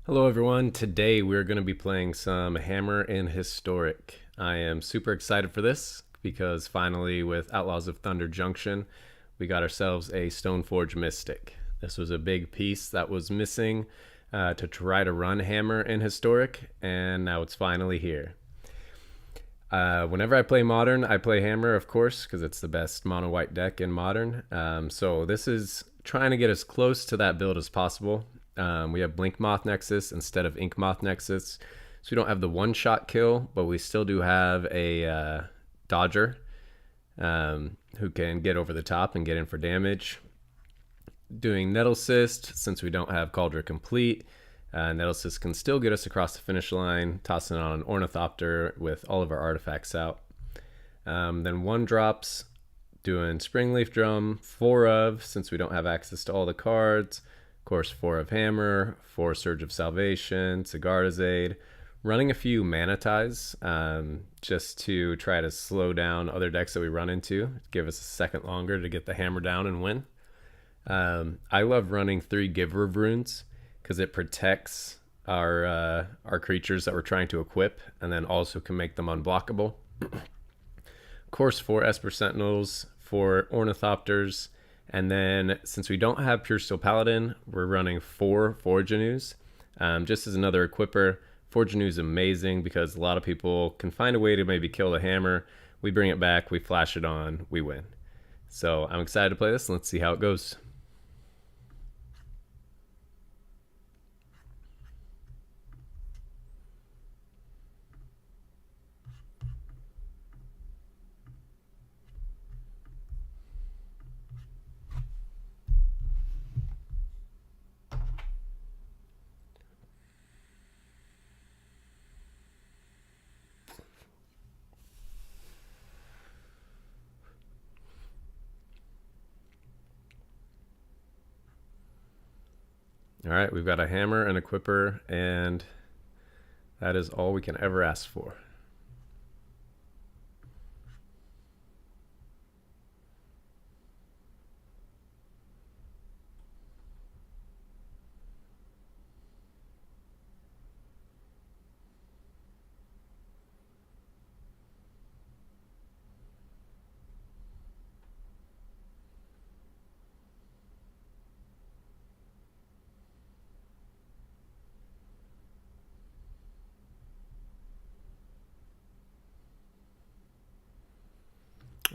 Hello everyone, today we're going to be playing some Hammer and Historic. I am super excited for this because finally with Outlaws of Thunder Junction we got ourselves a Stoneforge Mystic. This was a big piece that was missing to try to run Hammer and Historic, and now it's finally here. Whenever I play Modern, I play Hammer, of course, because it's the best mono white deck in Modern. So this is trying to get as close to that build as possible. We have Blink Moth Nexus instead of Ink Moth Nexus. So we don't have the one-shot kill, but we still do have a Dodger who can get over the top and get in for damage. Doing Nettle Cyst, since we don't have Cauldron Complete, Nettle Cyst can still get us across the finish line, tossing on an Ornithopter with all of our artifacts out. Then one drops, doing Springleaf Drum, 4 of, since we don't have access to all the cards. Of course, 4 of Hammer, 4 Surge of Salvation, Sigarda's Aid, running a few Mana Ties just to try to slow down other decks that we run into, give us a second longer to get the hammer down and win. I love running 3 Giver of Runes because it protects our creatures that we're trying to equip, and then also can make them unblockable. Of course, 4 Esper Sentinels, 4 Ornithopters, and then since we don't have Pure Steel Paladin, we're running 4 Forge Anus. Just as another equipper, Forge Anu is amazing because a lot of people can find a way to maybe kill the hammer. We bring it back, we flash it on, we win. So I'm excited to play this. Let's see how it goes. All right, we've got a hammer, an equipper, and that is all we can ever ask for.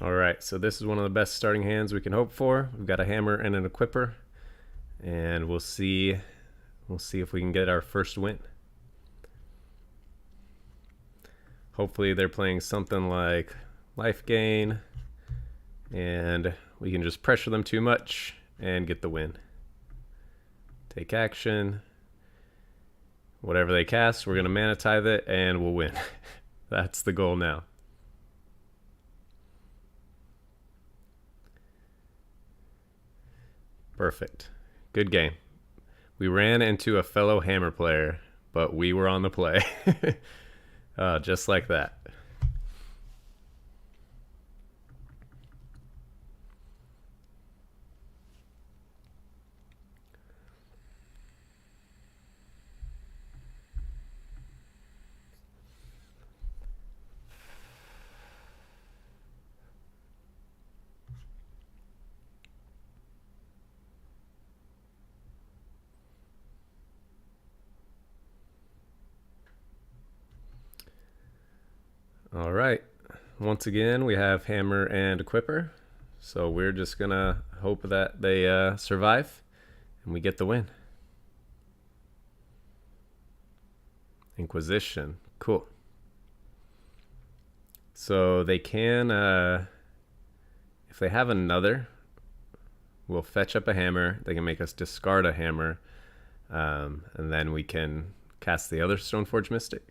All right, so this is one of the best starting hands we can hope for. We've got a hammer and an equipper, and we'll see if we can get our first win. Hopefully they're playing something like life gain, and we can just pressure them too much and get the win. Take action. Whatever they cast, we're going to mana tithe it, and we'll win. That's the goal now. Perfect. Good game. We ran into a fellow hammer player, but we were on the play. Just like that. All right. Once again, we have hammer and equipper. So we're just going to hope that they survive and we get the win. Inquisition. Cool. So they can, if they have another, we'll fetch up a hammer. They can make us discard a hammer. And then we can cast the other Stoneforge Mystic.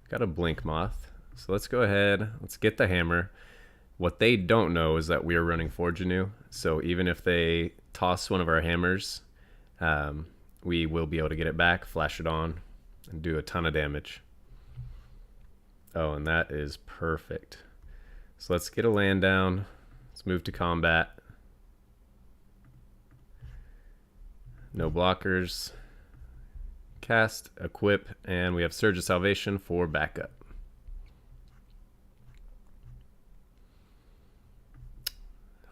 Got a Blink Moth. So let's go ahead. Let's get the hammer. What they don't know is that we are running Forge Anu. So even if they toss one of our hammers, we will be able to get it back, flash it on, and do a ton of damage. Oh, and that is perfect. So let's get a land down. Let's move to combat. No blockers. cast, equip, and we have Surge of Salvation for backup.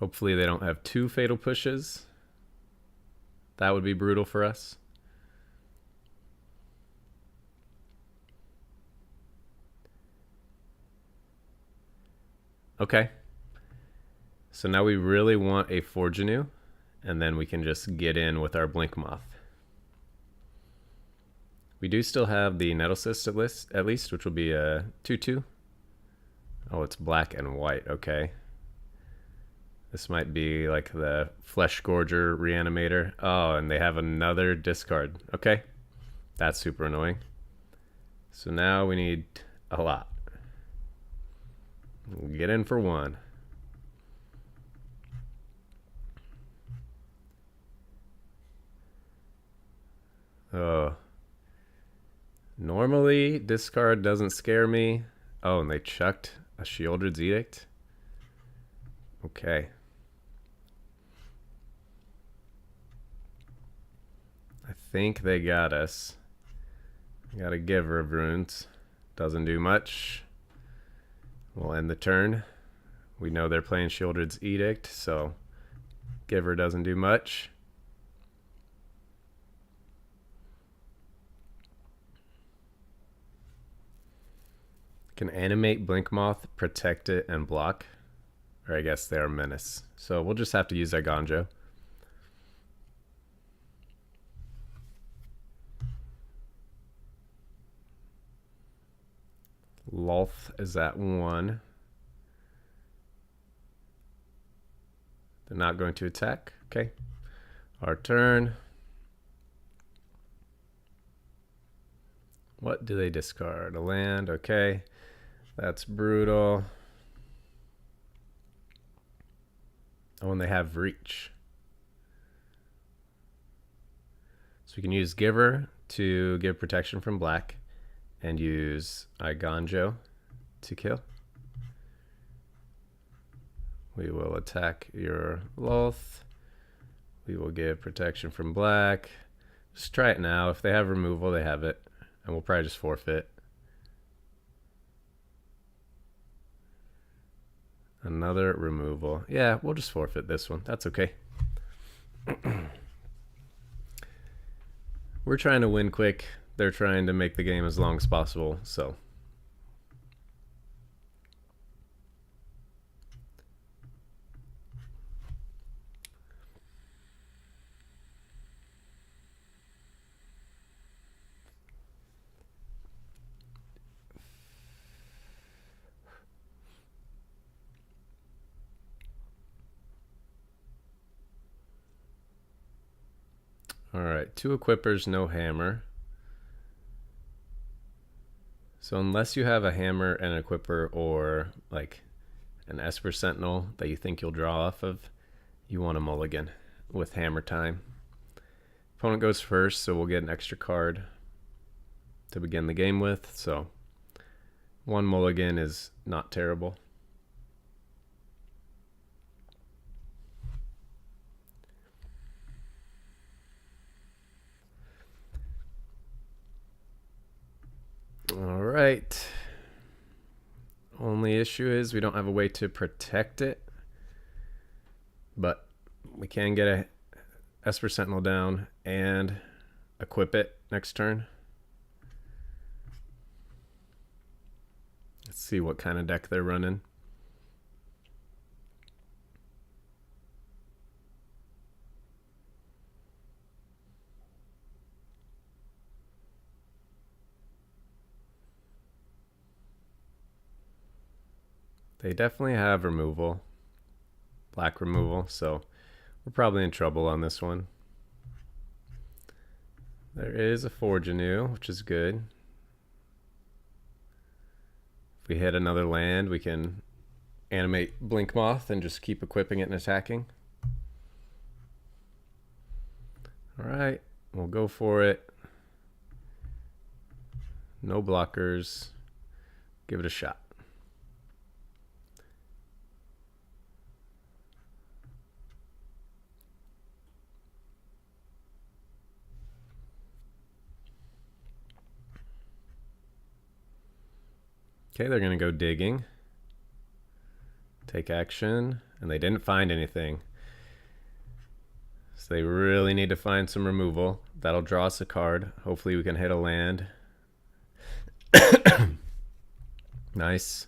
Hopefully they don't have 2 fatal pushes. That would be brutal for us. Okay. So now we really want a Forgenew, and then we can just get in with our Blink Moth. We do still have the Nettlecyst at least, which will be a 2/2. Oh, it's black and white. Okay. This might be like the Flesh Gorger Reanimator. Oh, and they have another discard. Okay. That's super annoying. So now we need a lot. We'll get in for 1. Oh. Normally, discard doesn't scare me. Oh, and they chucked a Sheoldred's Edict? Okay. I think they got us. Got a Giver of Runes. Doesn't do much. We'll end the turn. We know they're playing Sheoldred's Edict, so Giver doesn't do much. Can animate Blink Moth, protect it, and block. Or I guess they are menace. So we'll just have to use our Ganjo. Lolth is at 1. They're not going to attack. Okay. Our turn. What do they discard? A land. Okay. That's brutal. Oh, and they have Reach. So we can use Giver to give protection from black and use Iganjo to kill. We will attack your Lolth. We will give protection from black. Just try it now. If they have removal, they have it. And we'll probably just forfeit. Another removal. Yeah, we'll just forfeit this one. That's okay. We're trying to win quick. They're trying to make the game as long as possible, so. All right, 2 equippers, no hammer. So unless you have a hammer and an equipper or like an Esper Sentinel that you think you'll draw off of, you want a mulligan with hammer time. Opponent goes first, so we'll get an extra card to begin the game with. So 1 mulligan is not terrible. All right. Only issue is we don't have a way to protect it, but we can get a Esper Sentinel down and equip it next turn. Let's see what kind of deck they're running. They definitely have removal, black removal, so we're probably in trouble on this one. There is a Forgenew, which is good. If we hit another land, we can animate Blink Moth and just keep equipping it and attacking. All right, we'll go for it. No blockers. Give it a shot. Okay, they're going to go digging. Take action, and they didn't find anything. So they really need to find some removal. That'll draw us a card. Hopefully we can hit a land. Nice.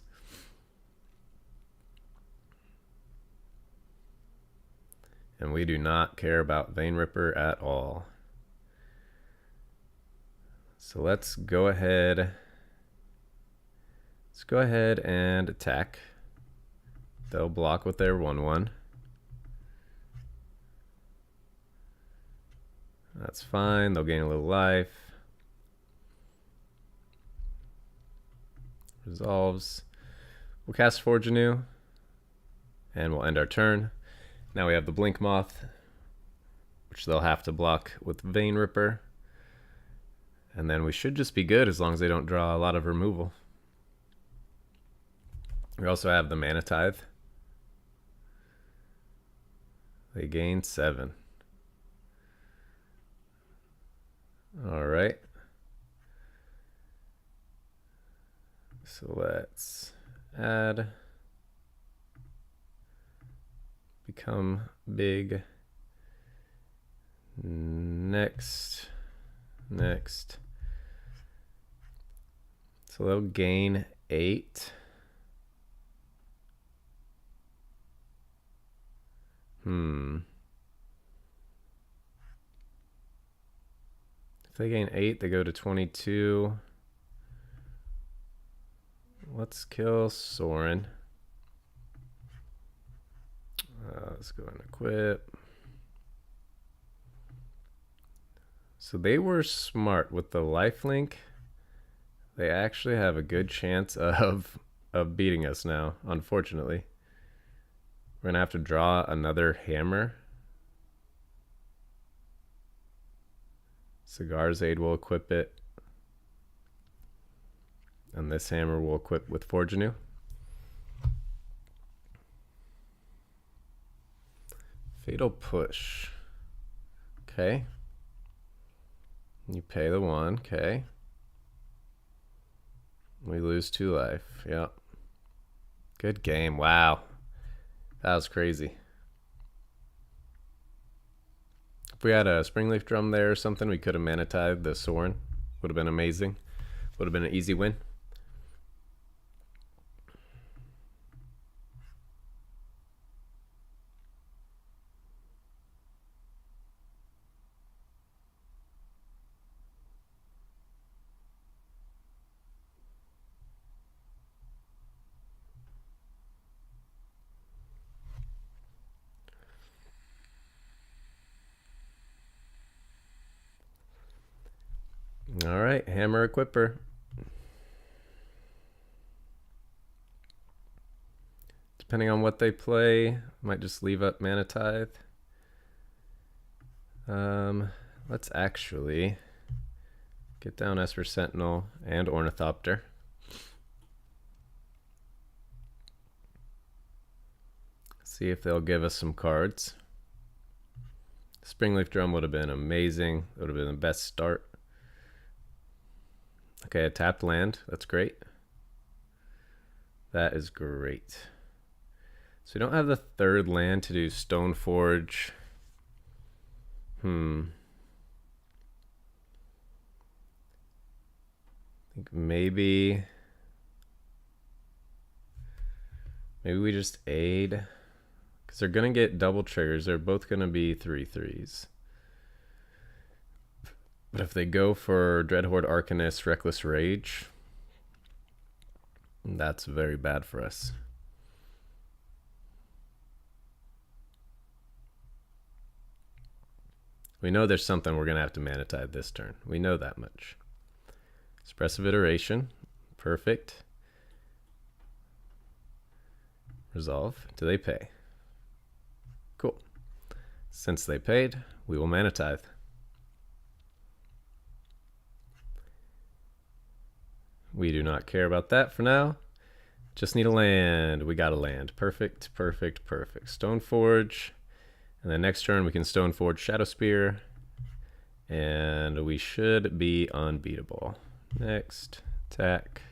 And we do not care about Vein Ripper at all. So let's go ahead. Let's go ahead and attack. They'll block with their 1/1. That's fine. They'll gain a little life. Resolves. We'll cast Forge anew. And we'll end our turn. Now we have the Blink Moth, which they'll have to block with Vein Ripper. And then we should just be good as long as they don't draw a lot of removal. We also have the Mana Tithe. They gain 7. All right. So let's add, become big. Next. So they'll gain 8. If they gain 8, they go to 22. Let's kill Sorin. Let's go and equip. So they were smart with the lifelink. They actually have a good chance of beating us now, unfortunately. We're gonna have to draw another hammer. Cigar's Aid will equip it. And this hammer will equip with Forge anew. Fatal Push. Okay. You pay the 1, okay. We lose 2 life, yep. Good game, wow. That was crazy. If we had a Springleaf Drum there or something, we could have Mana Tithed the Sorin. Would have been amazing. Would have been an easy win. All right, Hammer Equipper. Depending on what they play, might just leave up Mana Tithe. Let's actually get down Esper Sentinel and Ornithopter. See if they'll give us some cards. Springleaf Drum would have been amazing. It would have been the best start. Okay, a tapped land. That's great. That is great. So we don't have the third land to do Stoneforge. I think maybe we just aid. Because they're going to get double triggers. They're both going to be 3/3s. But if they go for Dreadhorde Arcanist, Reckless Rage, that's very bad for us. We know there's something we're going to have to Mana Tithe this turn. We know that much. Expressive Iteration. Perfect. Resolve. Do they pay? Cool. Since they paid, we will Mana Tithe. We do not care about that for now. Just need a land. We got a land. Perfect, perfect, perfect. Stoneforge. And then next turn we can Stoneforge Shadow Spear. And we should be unbeatable. Next, attack.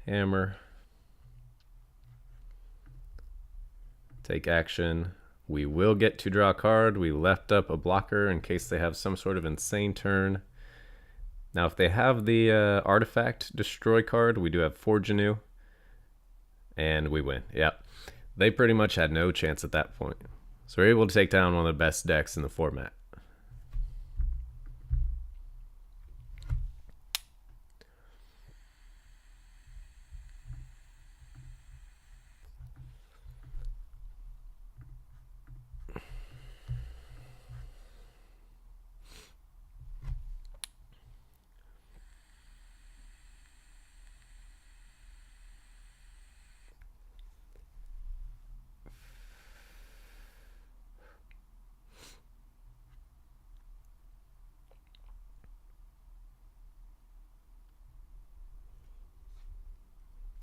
Hammer. Take action. We will get to draw a card. We left up a blocker in case they have some sort of insane turn. Now, if they have the artifact destroy card, we do have Forge Anew. And we win. Yep. They pretty much had no chance at that point. So we're able to take down one of the best decks in the format.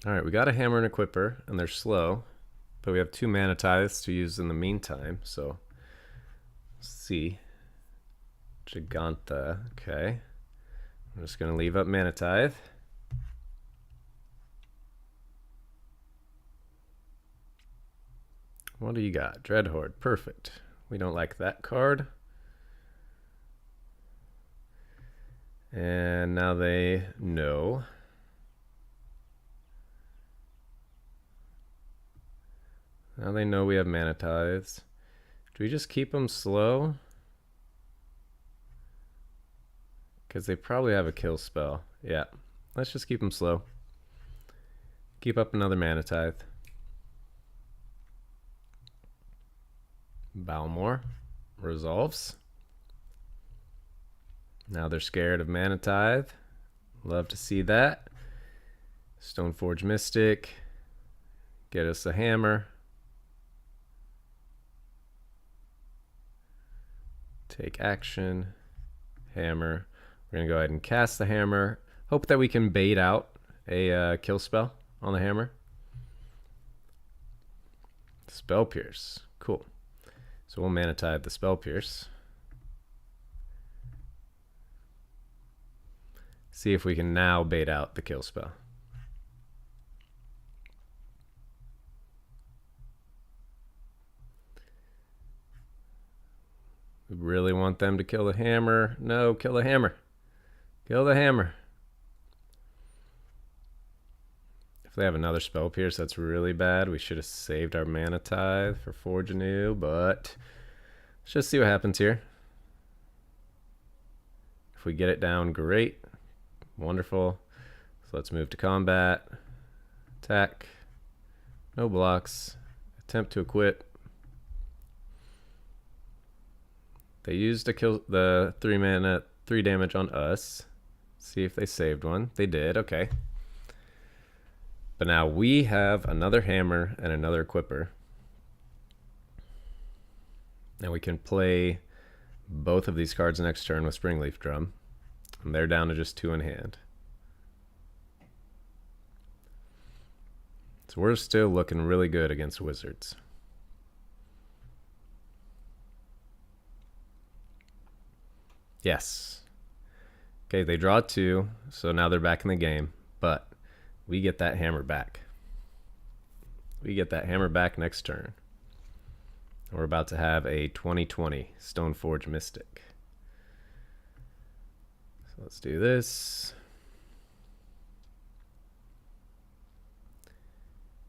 All right, we got a hammer and equipper, and they're slow, but we have 2 mana tithes to use in the meantime, so let's see. Giganta, okay. I'm just going to leave up mana tithe. What do you got? Dreadhorde, perfect. We don't like that card. And now they know. Now they know we have mana tithes. Do we just keep them slow? Because they probably have a kill spell. Yeah, let's just keep them slow. Keep up another mana tithe. Balmor resolves. Now they're scared of mana tithe. Love to see that. Stoneforge Mystic. Get us a hammer. Take action. Hammer. We're going to go ahead and cast the hammer. Hope that we can bait out a kill spell on the hammer. Spell Pierce. Cool. So we'll mana tithe the Spell Pierce. See if we can now bait out the kill spell. We really want them to kill the hammer. No, kill the hammer. Kill the hammer. If they have another Spell Pierce, that's really bad. We should have saved our mana tithe for Forge Anew, but let's just see what happens here. If we get it down, great. Wonderful. So let's move to combat. Attack. No blocks. Attempt to equip. They used to kill the 3 mana, 3 damage on us. See if they saved one. They did, okay. But now we have another hammer and another equipper. Now we can play both of these cards next turn with Springleaf Drum. And they're down to just 2 in hand. So we're still looking really good against Wizards. Yes. Okay, they draw 2, so now they're back in the game. But we get that hammer back. We get that hammer back next turn. We're about to have a 2020 Stoneforge Mystic. So let's do this.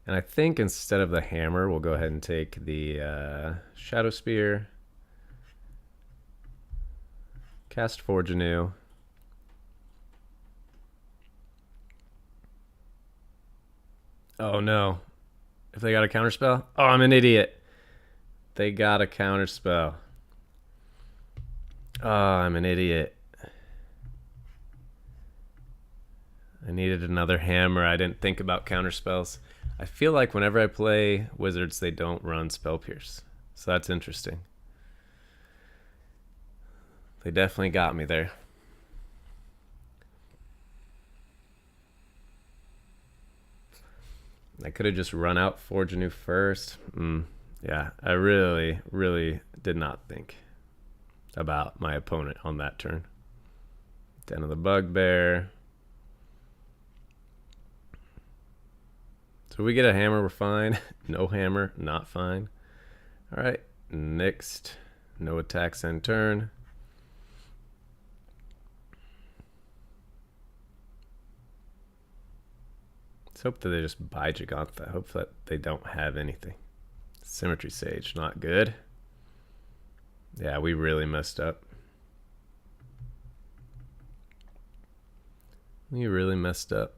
And I think instead of the hammer, we'll go ahead and take the Shadow Spear. Cast Forge Anew. Oh no. If they got a counterspell? Oh, I'm an idiot. They got a counterspell. Oh, I'm an idiot. I needed another hammer. I didn't think about counterspells. I feel like whenever I play Wizards, they don't run Spell Pierce. So that's interesting. They definitely got me there. I could have just run out Forge Anew first. Yeah, I really, really did not think about my opponent on that turn. Den of the Bugbear. So we get a hammer, we're fine. No hammer, not fine. All right, next. No attacks end turn. Let's hope that they just buy Gigantha. Hope that they don't have anything. Symmetry Sage, not good. Yeah, we really messed up. We really messed up.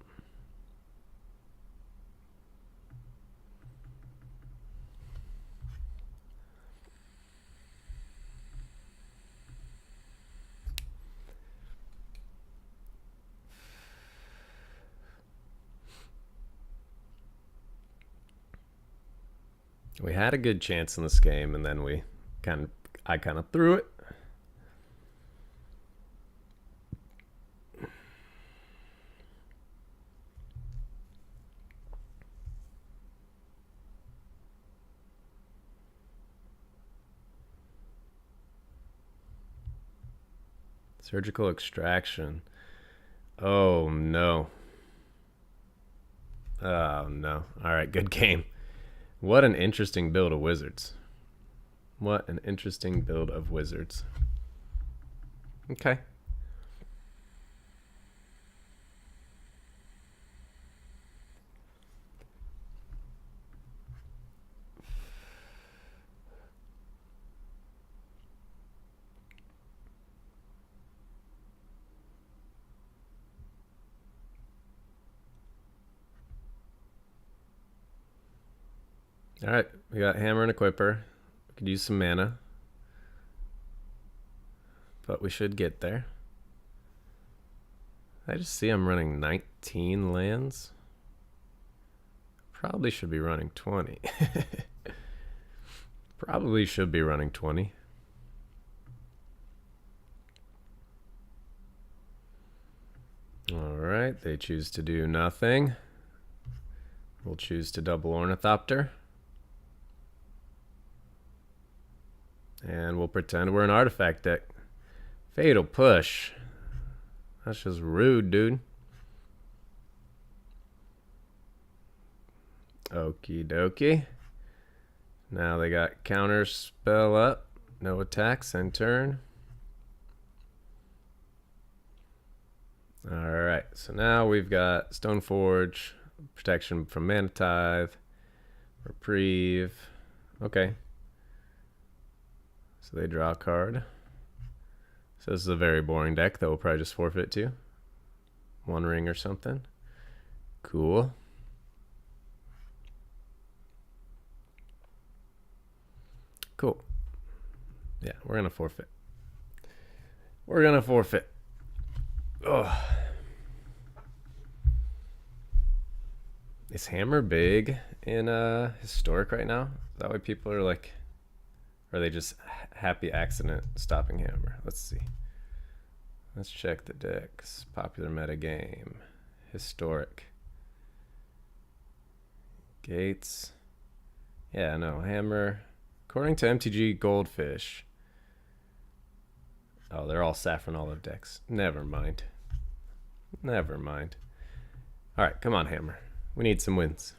We had a good chance in this game, and then I kind of threw it. Surgical extraction. Oh no. Oh no. All right, good game. What an interesting build of wizards. What an interesting build of wizards. Okay. All right, we got hammer and equipper. We could use some mana, but we should get there. I just see I'm running 19 lands. Probably should be running 20. Probably should be running 20. All right, they choose to do nothing. We'll choose to double Ornithopter. And we'll pretend we're an artifact deck. Fatal Push. That's just rude, dude. Okie dokie. Now they got counter spell up. No attacks, end turn. Alright, so now we've got Stoneforge, protection from Mana Tithe, Reprieve. Okay. So they draw a card. So this is a very boring deck that we'll probably just forfeit to. One ring or something. Cool. Cool. Yeah, we're going to forfeit. We're going to forfeit. Ugh. Is Hammer big in Historic right now? Is that why people are like... Or are they just happy accident stopping Hammer? Let's see. Let's check the decks. Popular meta game. Historic. Gates. Yeah, no. Hammer. According to MTG Goldfish. Oh, they're all Saffron Olive decks. Never mind. Never mind. Alright, come on, Hammer. We need some wins.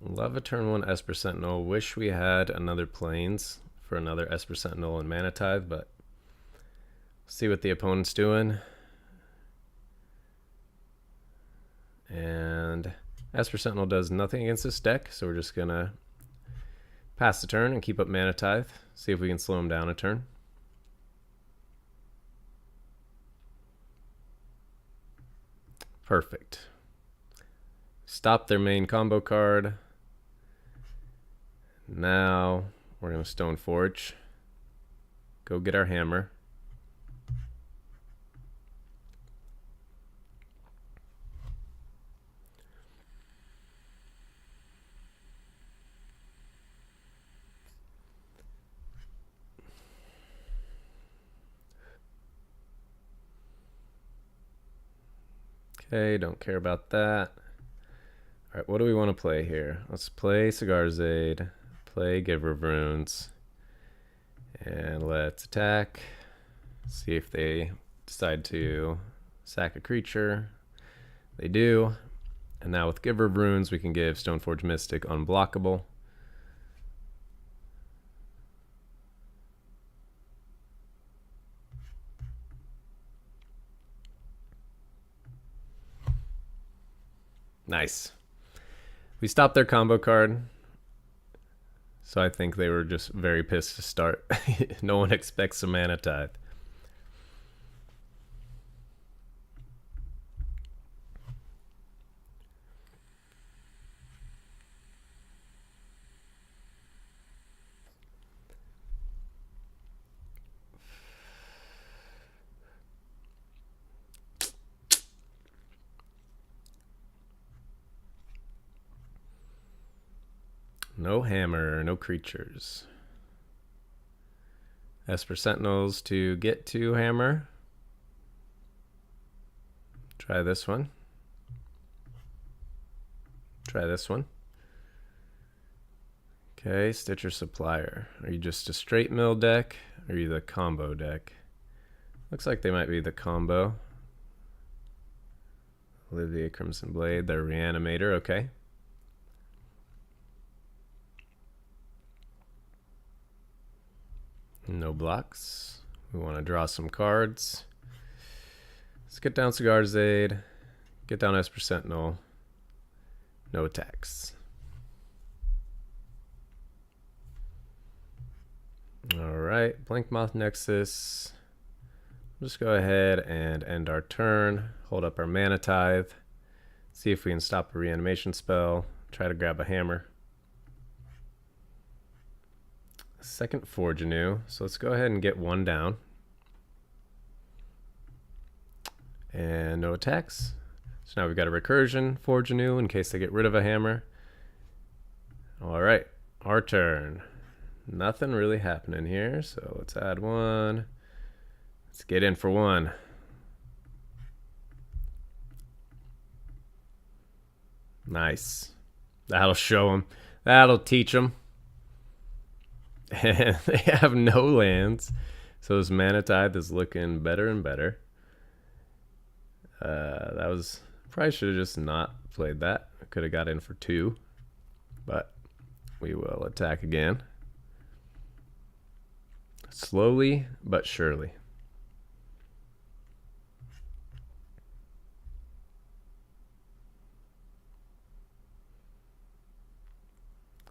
Love a turn 1 Esper Sentinel. Wish we had another Plains for another Esper Sentinel and Mana Tithe, but see what the opponent's doing. And Esper Sentinel does nothing against this deck, so we're just going to pass the turn and keep up Mana Tithe. See if we can slow him down a turn. Perfect. Stop their main combo card. Now we're going to Stoneforge. Go get our hammer. Okay, don't care about that. Alright, what do we want to play here? Let's play Cigar's Aid, play Giver of Runes, and let's attack. See if they decide to sack a creature. They do. And now with Giver of Runes, we can give Stoneforge Mystic unblockable. Nice. We stopped their combo card. So I think they were just very pissed to start. No one expects a Mana Tithe. No hammer, no creatures. Esper Sentinels to get to hammer. Try this one. Try this one. Okay, Stitcher Supplier. Are you just a straight mill deck? Or are you the combo deck? Looks like they might be the combo. Olivia Crimson Blade, their Reanimator, okay. No blocks. We want to draw some cards. Let's get down Cigar's Aid. Get down Esper Sentinel. No attacks. Alright, Blank Moth Nexus. We'll just go ahead and end our turn. Hold up our Mana Tithe. See if we can stop a reanimation spell. Try to grab a hammer. Second Forge Anew, so let's go ahead and get one down. And no attacks. So now we've got a recursion, Forge Anew, in case they get rid of a hammer. Alright, our turn. Nothing really happening here, so let's add one. Let's get in for one. Nice. That'll show them. That'll teach them. And they have no lands, so this Mana Tithe is looking better and better. That was probably should have just not played that. I could have got in for two, but we will attack again, slowly but surely.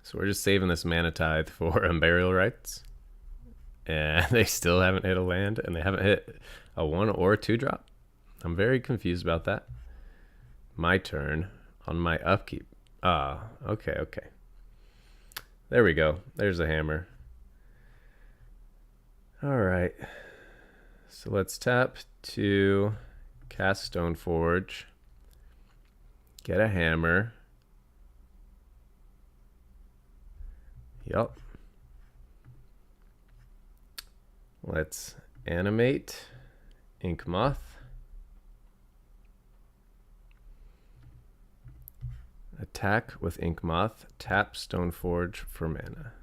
So we're just saving this Mana Tithe for Unburial Rites. And they still haven't hit a land, and they haven't hit a 1 or a 2 drop. I'm very confused about that. My turn on my upkeep. Ah, okay, okay. There we go. There's a hammer. Alright. So let's tap to cast Stoneforge. Get a hammer. Yup. Let's animate Ink Moth. Attack with Ink Moth. Tap Stoneforge for mana.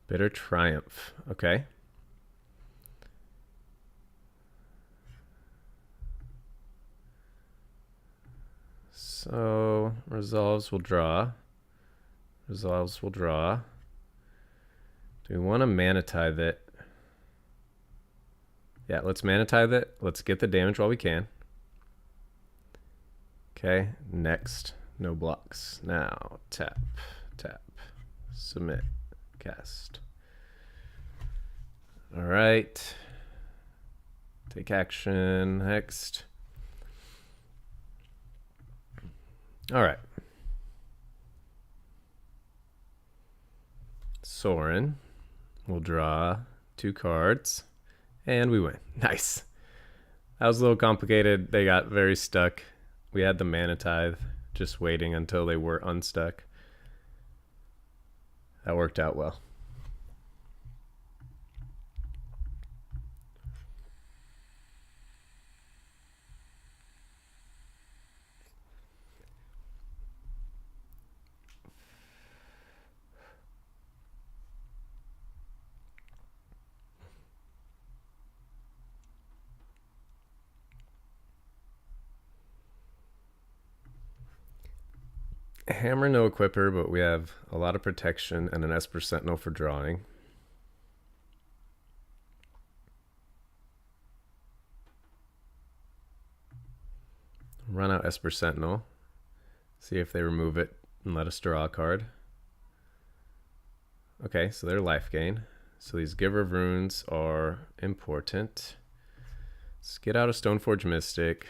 Bitter Triumph. Okay. So resolves will draw. Resolves will draw. Do we want to Mana Tithe it? Yeah, let's Mana Tithe it. Let's get the damage while we can. Okay, next. No blocks. Now tap, tap, submit, cast. All right. Take action. Next. All right. Sorin will draw 2 cards, and we win. Nice. That was a little complicated. They got very stuck. We had the Mana Tithe, just waiting until they were unstuck. That worked out well. Hammer, no equipper, but we have a lot of protection and an Esper Sentinel for drawing. Run out Esper Sentinel. See if they remove it and let us draw a card. Okay, so they're life gain. So these Giver of Runes are important. Let's get out a Stoneforge Mystic.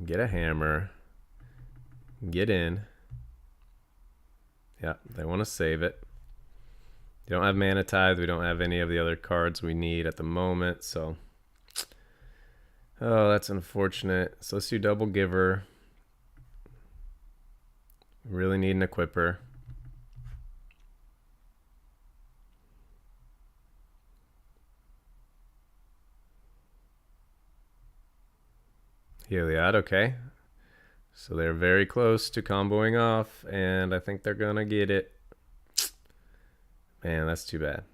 Get a hammer. Get in. Yeah, they want to save it. They don't have Mana Tithe. We don't have any of the other cards we need at the moment, so... Oh, that's unfortunate. So let's do double Giver. We really need an equipper. Heliod, okay. So they're very close to comboing off, and I think they're gonna get it. Man, that's too bad.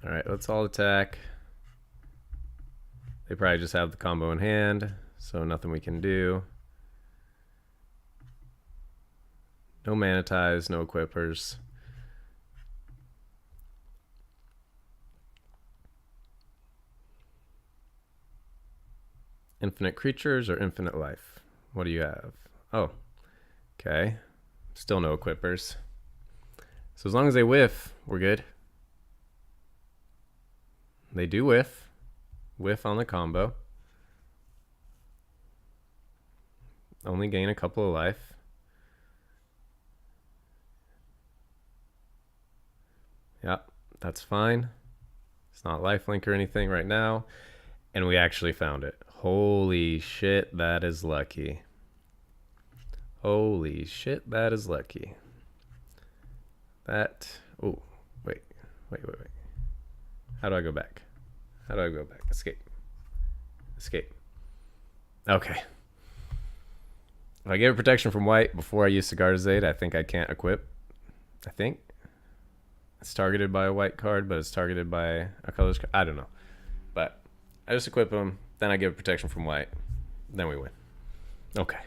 Alright, let's all attack. They probably just have the combo in hand, so nothing we can do. No Mana Ties, no equippers. Infinite creatures or infinite life? What do you have? Oh, okay. Still no equippers. So as long as they whiff, we're good. They do whiff. Whiff on the combo. Only gain a couple of life. Yep, that's fine. It's not lifelink or anything right now. And we actually found it. Holy shit, that is lucky. Holy shit, that is lucky. That, oh, wait. How do I go back? How do I go back? Escape. Okay. If I give it protection from white before I use Cigar's Aid, I think I can't equip. I think. It's targeted by a white card, but it's targeted by a colorless card. I don't know. But I just equip them, then I give it protection from white. Then we win. Okay.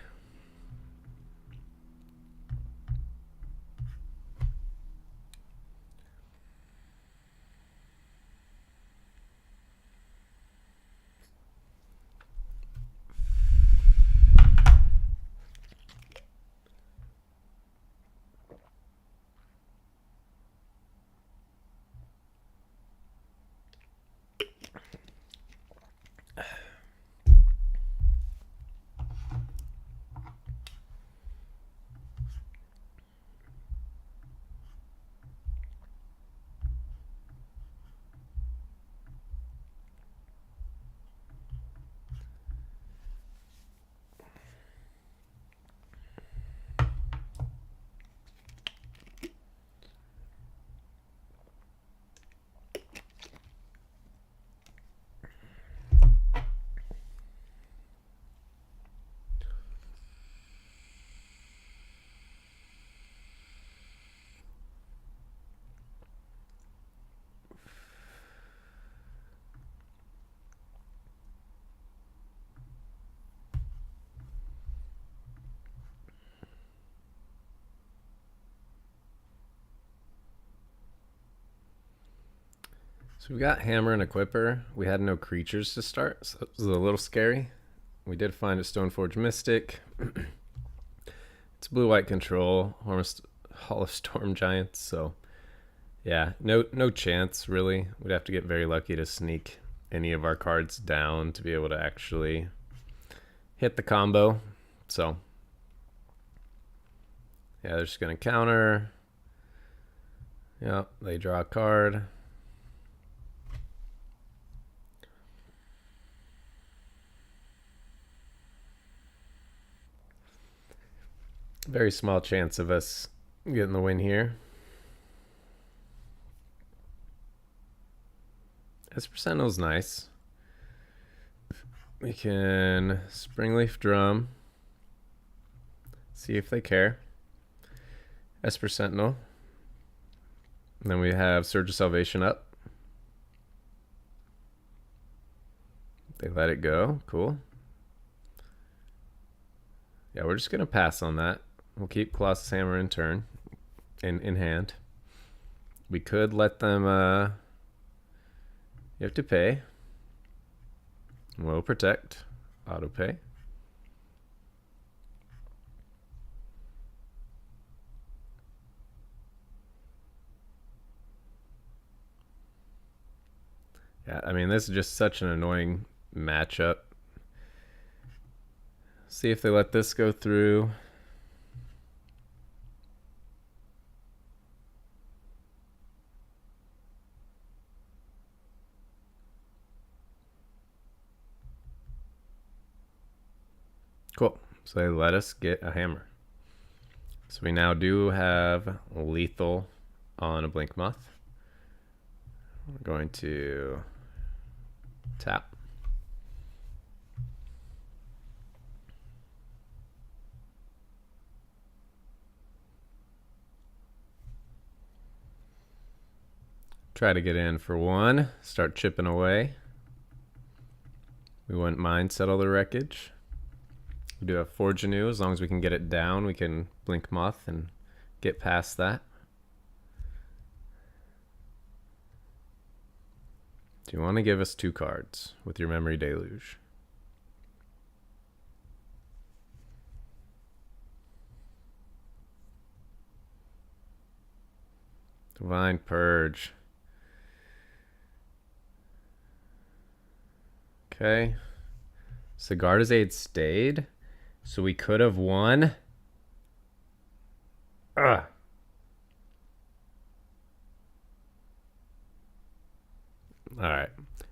So we got hammer and equipper. We had no creatures to start, so it was a little scary. We did find a Stoneforge Mystic. It's blue-white control, Hall of Storm Giants, so yeah, no chance really. We'd have to get very lucky to sneak any of our cards down to be able to actually hit the combo. So yeah, they're just gonna counter. Yep, they draw a card. Very small chance of us getting the win here. Esper Sentinel's nice. We can Springleaf Drum. See if they care. Esper Sentinel. And then we have Surge of Salvation up. They let it go. Cool. Yeah, we're just gonna pass on that. We'll keep Colossus Hammer in turn, in hand. We could let them. You have to pay. We'll protect. Auto pay. Yeah, I mean, this is just such an annoying matchup. See if they let this go through. Cool. So they let us get a hammer. So we now do have lethal on a Blink Moth. We're going to tap. Try to get in for one. Start chipping away. We wouldn't mind settle the wreckage. We do have Forge Anew. As long as we can get it down, we can Blink Moth and get past that. Do you want to give us 2 cards with your Memory Deluge? Divine Purge. Okay. Sigarda's Aid stayed, so we could have won. Ugh. Alright.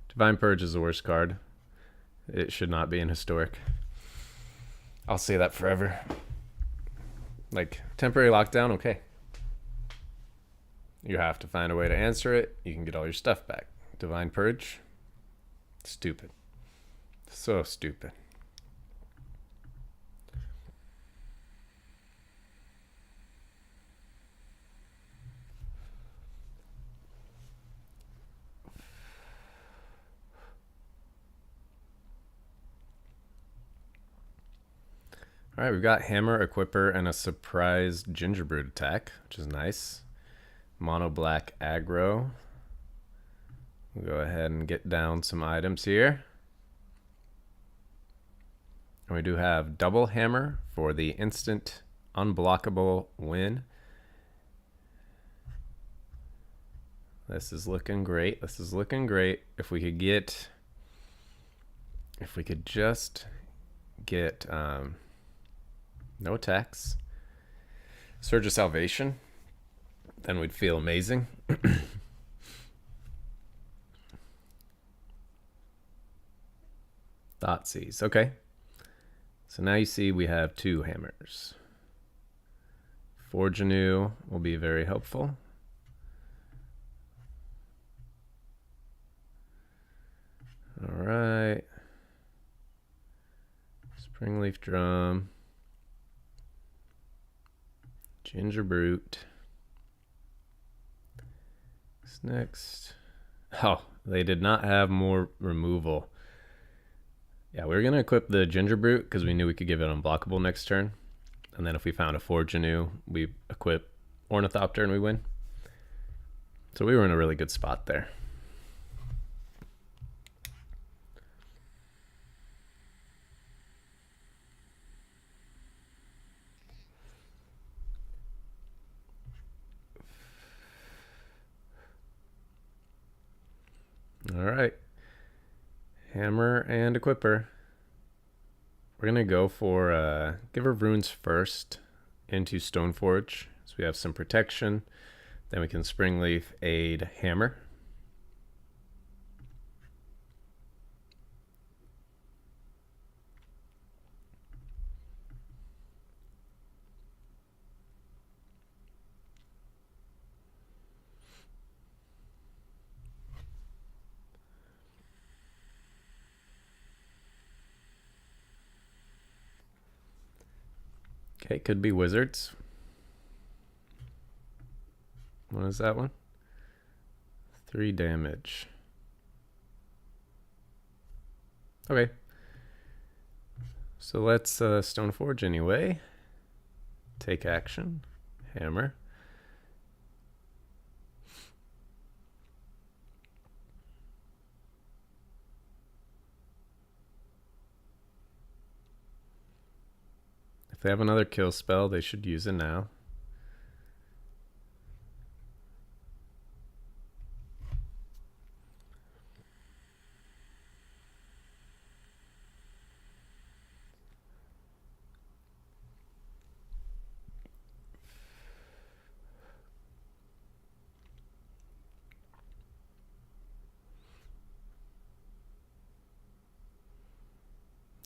Divine Purge is the worst card. It should not be in Historic. I'll say that forever. Like, temporary lockdown, okay. You have to find a way to answer it. You can get all your stuff back. Divine Purge? Stupid. So stupid. All right, we've got Hammer, Equipper, and a surprise Gingerbread attack, which is nice. Mono black aggro. We'll go ahead and get down some items here. And we do have double hammer for the instant unblockable win. This is looking great. This is looking great. If we could just get no attacks, Surge of Salvation, then we'd feel amazing. Thoughtseize. Okay. So now you see we have 2 hammers. Forge Anew will be very helpful. All right. Springleaf Drum. Gingerbrute. What's next? Oh, they did not have more removal. Yeah, we were going to equip the Gingerbrute because we knew we could give it unblockable next turn. And then if we found a Forge Anew, we equip Ornithopter and we win. So we were in a really good spot there. All right. Hammer and Equipper. We're going to go for Giver of Runes first into Stoneforge. So we have some protection. Then we can Springleaf Aid Hammer. Okay, could be Wizards. What is that one? 3 damage. Okay. So let's Stoneforge anyway. Take action. Hammer. If they have another kill spell, they should use it now.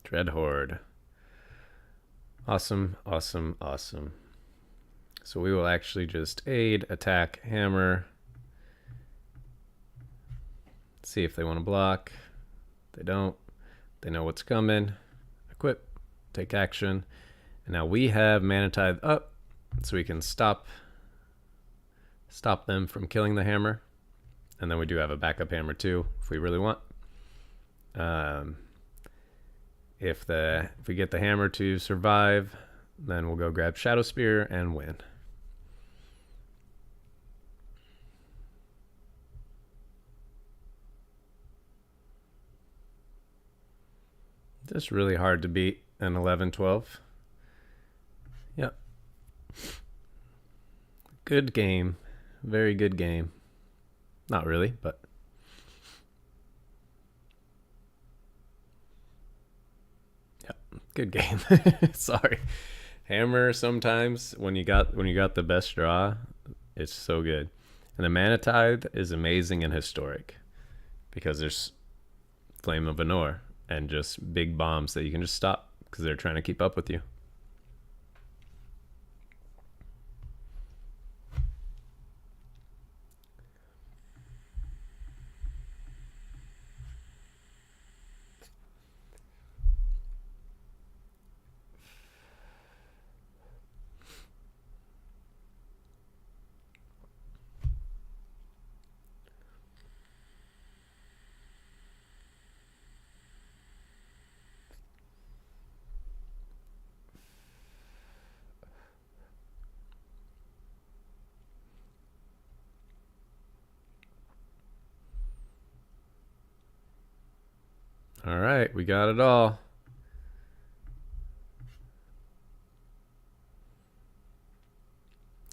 Dread Horde. Awesome, awesome, awesome. So we will actually just aid, attack, hammer. See if they want to block. They don't. They know what's coming. Equip, take action. And now we have Mana Tithe up, so we can stop them from killing the hammer. And then we do have a backup hammer too, if we really want. If we get the hammer to survive, then we'll go grab Shadow Spear and win. Just really hard to beat an 11-12. Yep. Good game. Very good game. Not really, but good game. Sorry. Hammer sometimes when you got the best draw, it's so good. And the Mana Tithe is amazing and historic because there's Flame of Anor and just big bombs that you can just stop because they're trying to keep up with you. All right, we got it all.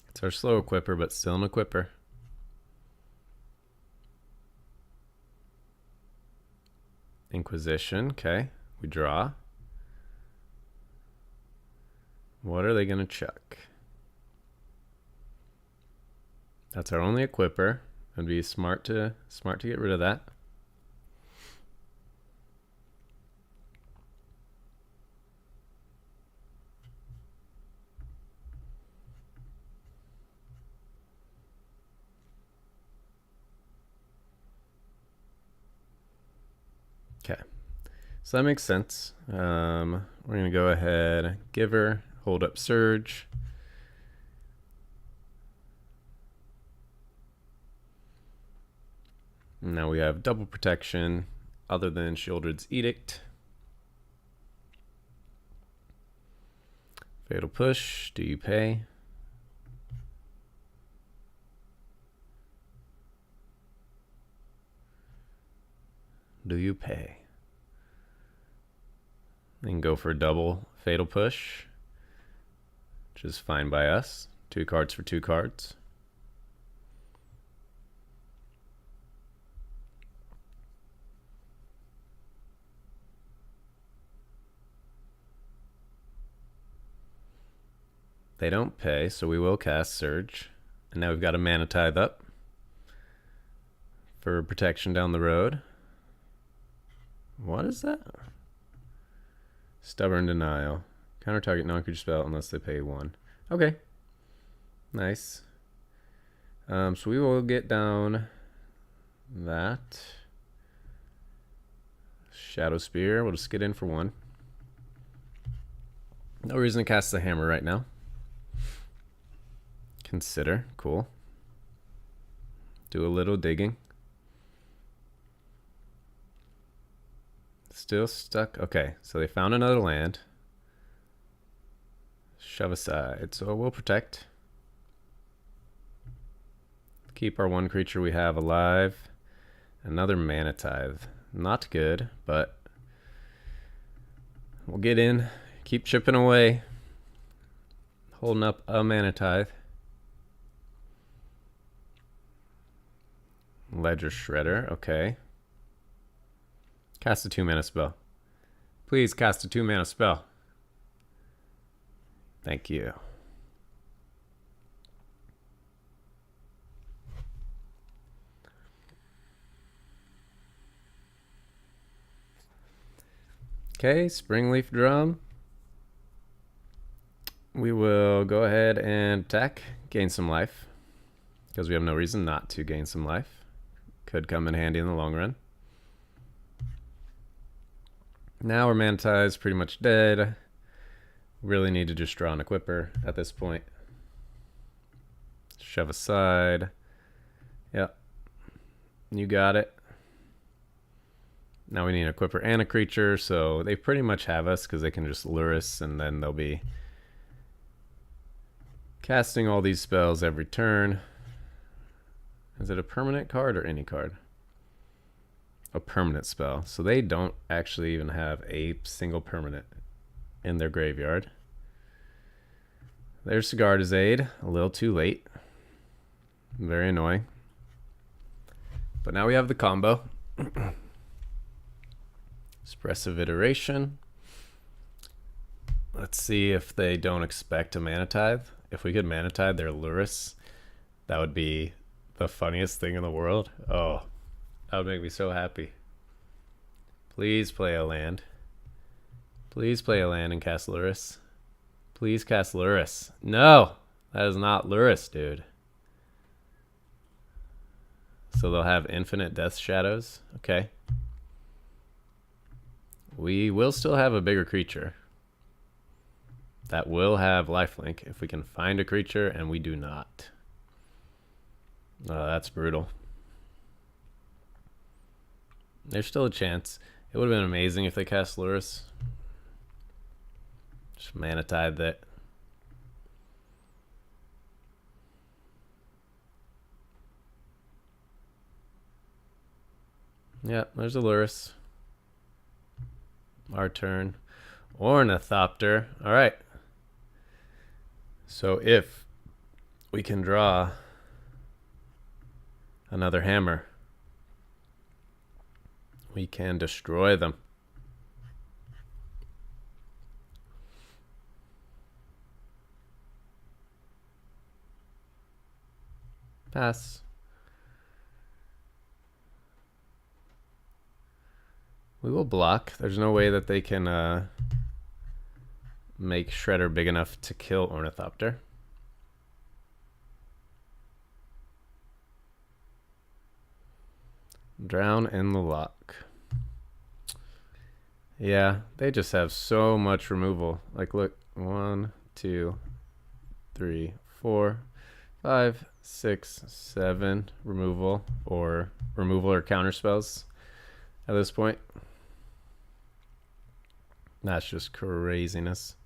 It's our slow equipper, but still an equipper. Inquisition, okay. We draw. What are they gonna chuck? That's our only equipper. It'd be smart to get rid of that. Okay, so that makes sense. We're gonna go ahead, Giver, hold up Surge. Now we have double protection other than Shieldred's Edict. Fatal Push, do you pay? Do you pay? And go for a double Fatal Push, which is fine by us. 2 cards for 2 cards. They don't pay, so we will cast Surge. And now we've got a Mana Tithe up for protection down the road. What is that? Stubborn Denial. Counter target non-creature spell unless they pay 1. Okay. Nice. So we will get down that. Shadow Spear. We'll just get in for 1. No reason to cast the hammer right now. Consider. Cool. Do a little digging. Still stuck. Okay, so they found another land. Shove aside. So we'll protect. Keep our one creature we have alive. Another Mana Tithe. Not good, but we'll get in. Keep chipping away. Holding up a Mana Tithe. Ledger Shredder, okay. Cast a 2-mana spell. Please cast a 2-mana spell. Thank you. Okay, Springleaf Drum. We will go ahead and attack, gain some life, because we have no reason not to gain some life. Could come in handy in the long run. Now our Mana Tithe is pretty much dead. Really need to just draw an Equipper at this point. Shove aside. Yep. You got it. Now we need an Equipper and a creature, so they pretty much have us because they can just lure us, and then they'll be casting all these spells every turn. Is it a permanent card or any card? A permanent spell. So they don't actually even have a single permanent in their graveyard. There's Sigarda's Aid. A little too late. Very annoying. But now we have the combo. Expressive Iteration. Let's see if they don't expect a Mana Tithe. If we could Mana Tithe their Lurrus, that would be the funniest thing in the world. Oh, that would make me so happy. Please play a land. Please play a land and cast Lurrus. Please cast Lurrus. No, that is not Lurrus, dude. So they'll have infinite Death Shadows. Okay. We will still have a bigger creature that will have lifelink if we can find a creature, and we do not. Oh, that's brutal. There's still a chance. It would have been amazing if they cast Lurrus. Just Mana Tithe that. Yeah, there's a Lurrus. Our turn. Ornithopter. All right. So if we can draw another hammer, we can destroy them. Pass. We will block. There's no way that they can make Shredder big enough to kill Ornithopter. Drown in the Lock. Yeah, they just have so much removal. Like, look, 1, 2, 3, 4, 5, 6, 7 removal or counter spells at this point. That's just craziness.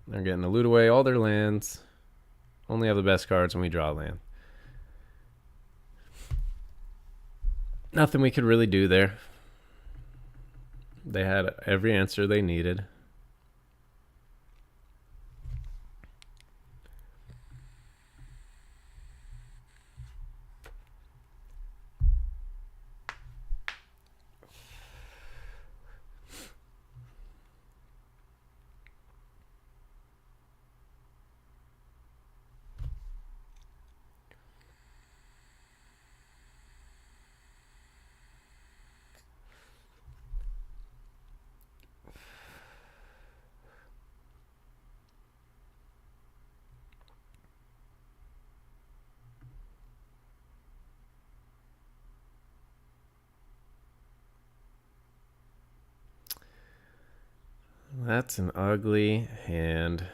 They're getting to loot away all their lands. Only have the best cards when we draw land. Nothing we could really do there. They had every answer they needed. That's an ugly hand.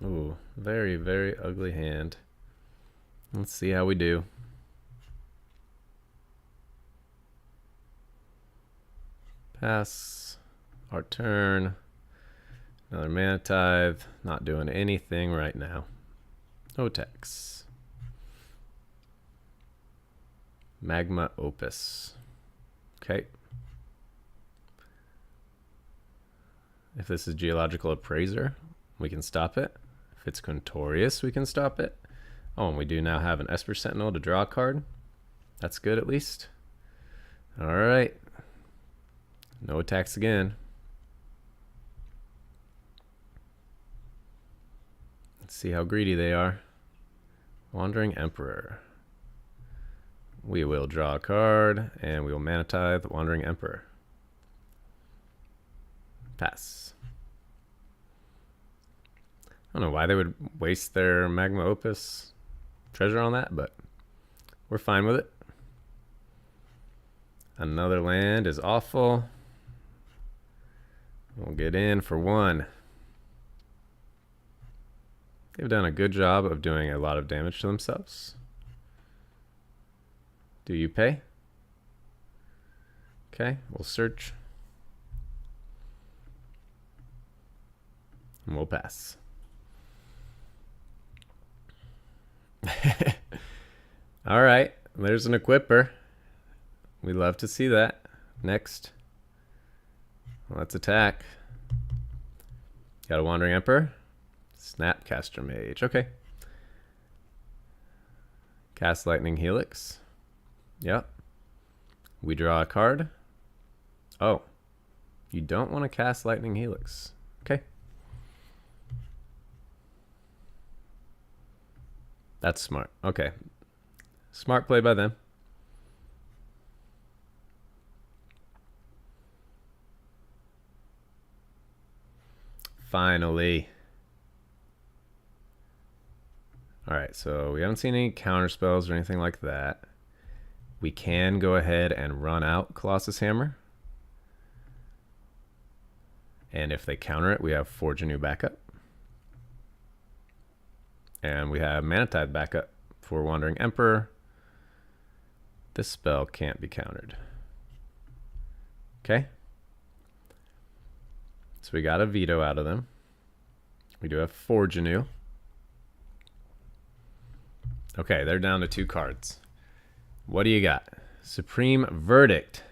Ooh, very, very ugly hand. Let's see how we do. Pass. Our turn. Another Mana Tithe. Not doing anything right now. No attacks. Magma Opus. Okay. If this is Geological Appraiser, we can stop it. If it's Contorious, we can stop it. Oh, and we do now have an Esper Sentinel to draw a card. That's good at least. Alright. No attacks again. Let's see how greedy they are. Wandering Emperor. We will draw a card, and we will Mana Tithe Wandering Emperor. Pass. I don't know why they would waste their Magma Opus treasure on that, but we're fine with it. Another land is awful. We'll get in for one. They've done a good job of doing a lot of damage to themselves. Do you pay? Okay, we'll search. And we'll pass. All right, there's an equipper. We love to see that. Next. Let's attack. Got a Wandering Emperor. Snapcaster Mage. Okay. Cast Lightning Helix. Yep. We draw a card. Oh. You don't want to cast Lightning Helix. Okay. That's smart. Okay. Smart play by them. Finally. Alright, so we haven't seen any counter spells or anything like that. We can go ahead and run out Colossus Hammer. And if they counter it, we have Forge Anew backup. And we have Mana Tithe backup for Wandering Emperor. This spell can't be countered. Okay. So we got a veto out of them. We do have Forge Anew. Okay, they're down to 2 cards. What do you got? Supreme Verdict.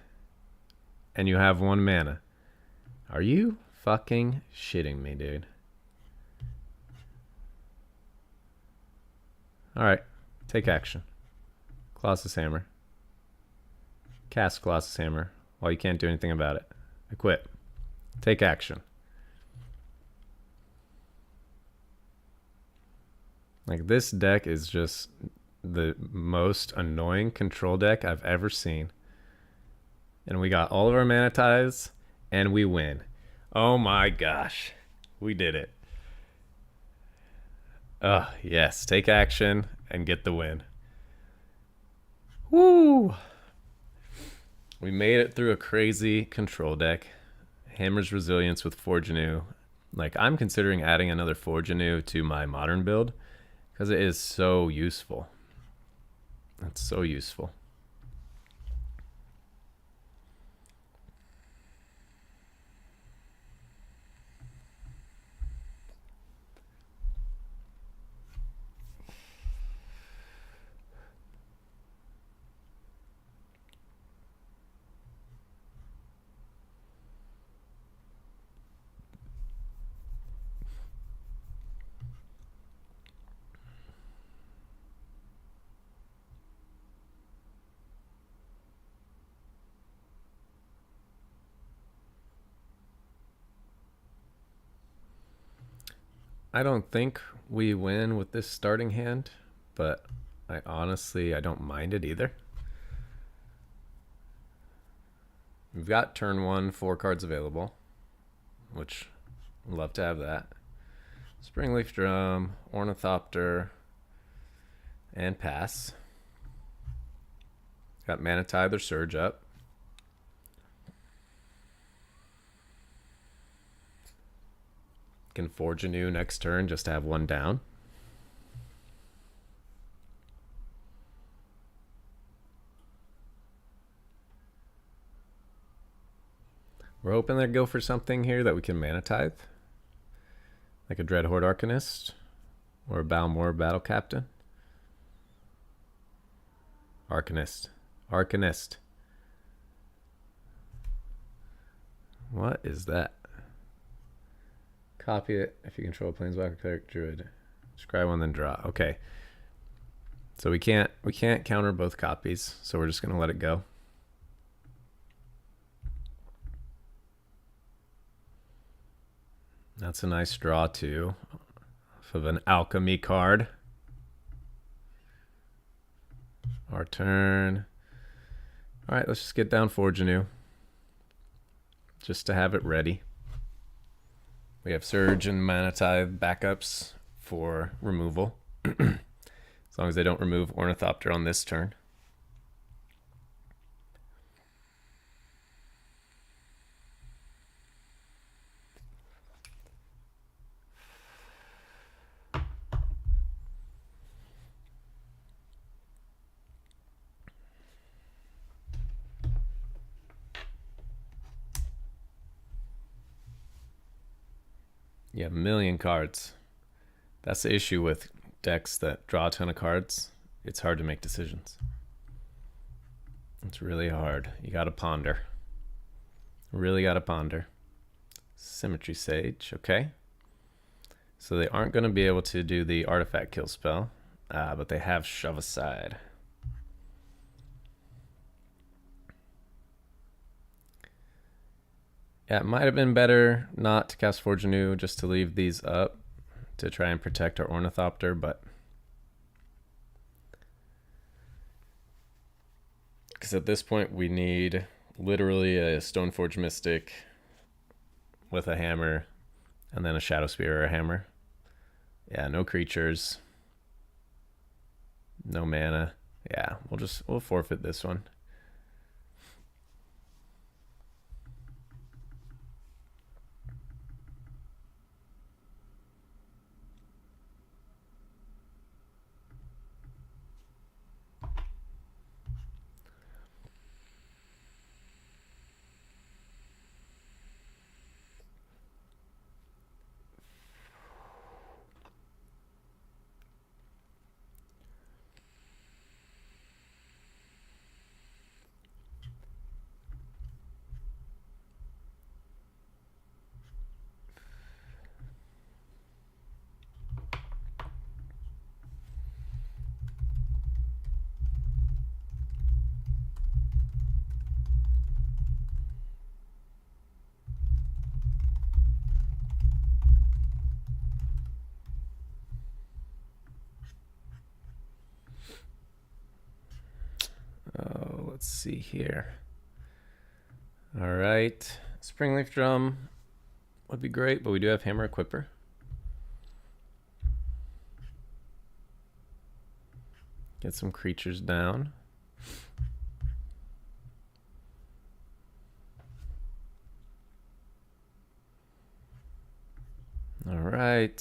And you have 1 mana. Are you fucking shitting me, dude? Alright, take action. Colossus Hammer. Cast Colossus Hammer while you can't do anything about it. Equip. Take action. Like, this deck is just the most annoying control deck I've ever seen. And we got all of our Mana Tithes, and we win. Oh my gosh. We did it. Oh, yes. Take action and get the win. Woo! We made it through a crazy control deck. Hammer's Resilience with Forge Anew. Like, I'm considering adding another Forge Anew to my modern build because it is so useful. It's so useful. I don't think we win with this starting hand, but I don't mind it either. We've got turn 1 4 cards available, which I'd love to have that. Springleaf Drum, Ornithopter, and pass. Got Mana Tithe or Surge up. Can Forge Anew next turn just to have 1 down. We're hoping they go for something here that we can mana tithe, like a Dreadhorde Arcanist or a Balmor Battle Captain. Arcanist. Arcanist. What is that? Copy it if you control a Planeswalker, Cleric, Druid. Scry one, then draw. Okay. So we can't counter both copies, so we're just gonna let it go. That's a nice draw too, off of an alchemy card. Our turn. All right, let's just get down Forge Anew, just to have it ready. We have Surge and Mana Tithe backups for removal, as long as they don't remove Ornithopter on this turn. You have a million cards. That's the issue with decks that draw a ton of cards. It's hard to make decisions. It's really hard. You gotta ponder. Really gotta ponder. Symmetry Sage, okay. So they aren't gonna be able to do the artifact kill spell, but they have Shove Aside. Yeah, it might have been better not to cast Forge Anew, just to leave these up to try and protect our Ornithopter, but because at this point we need literally a Stoneforge Mystic with a hammer and then a Shadow Spear or a hammer. Yeah, no creatures, no mana. Yeah, we'll forfeit this one. Oh, let's see here. All right, Springleaf Drum would be great, but we do have Hammer Equipper. Get some creatures down. All right,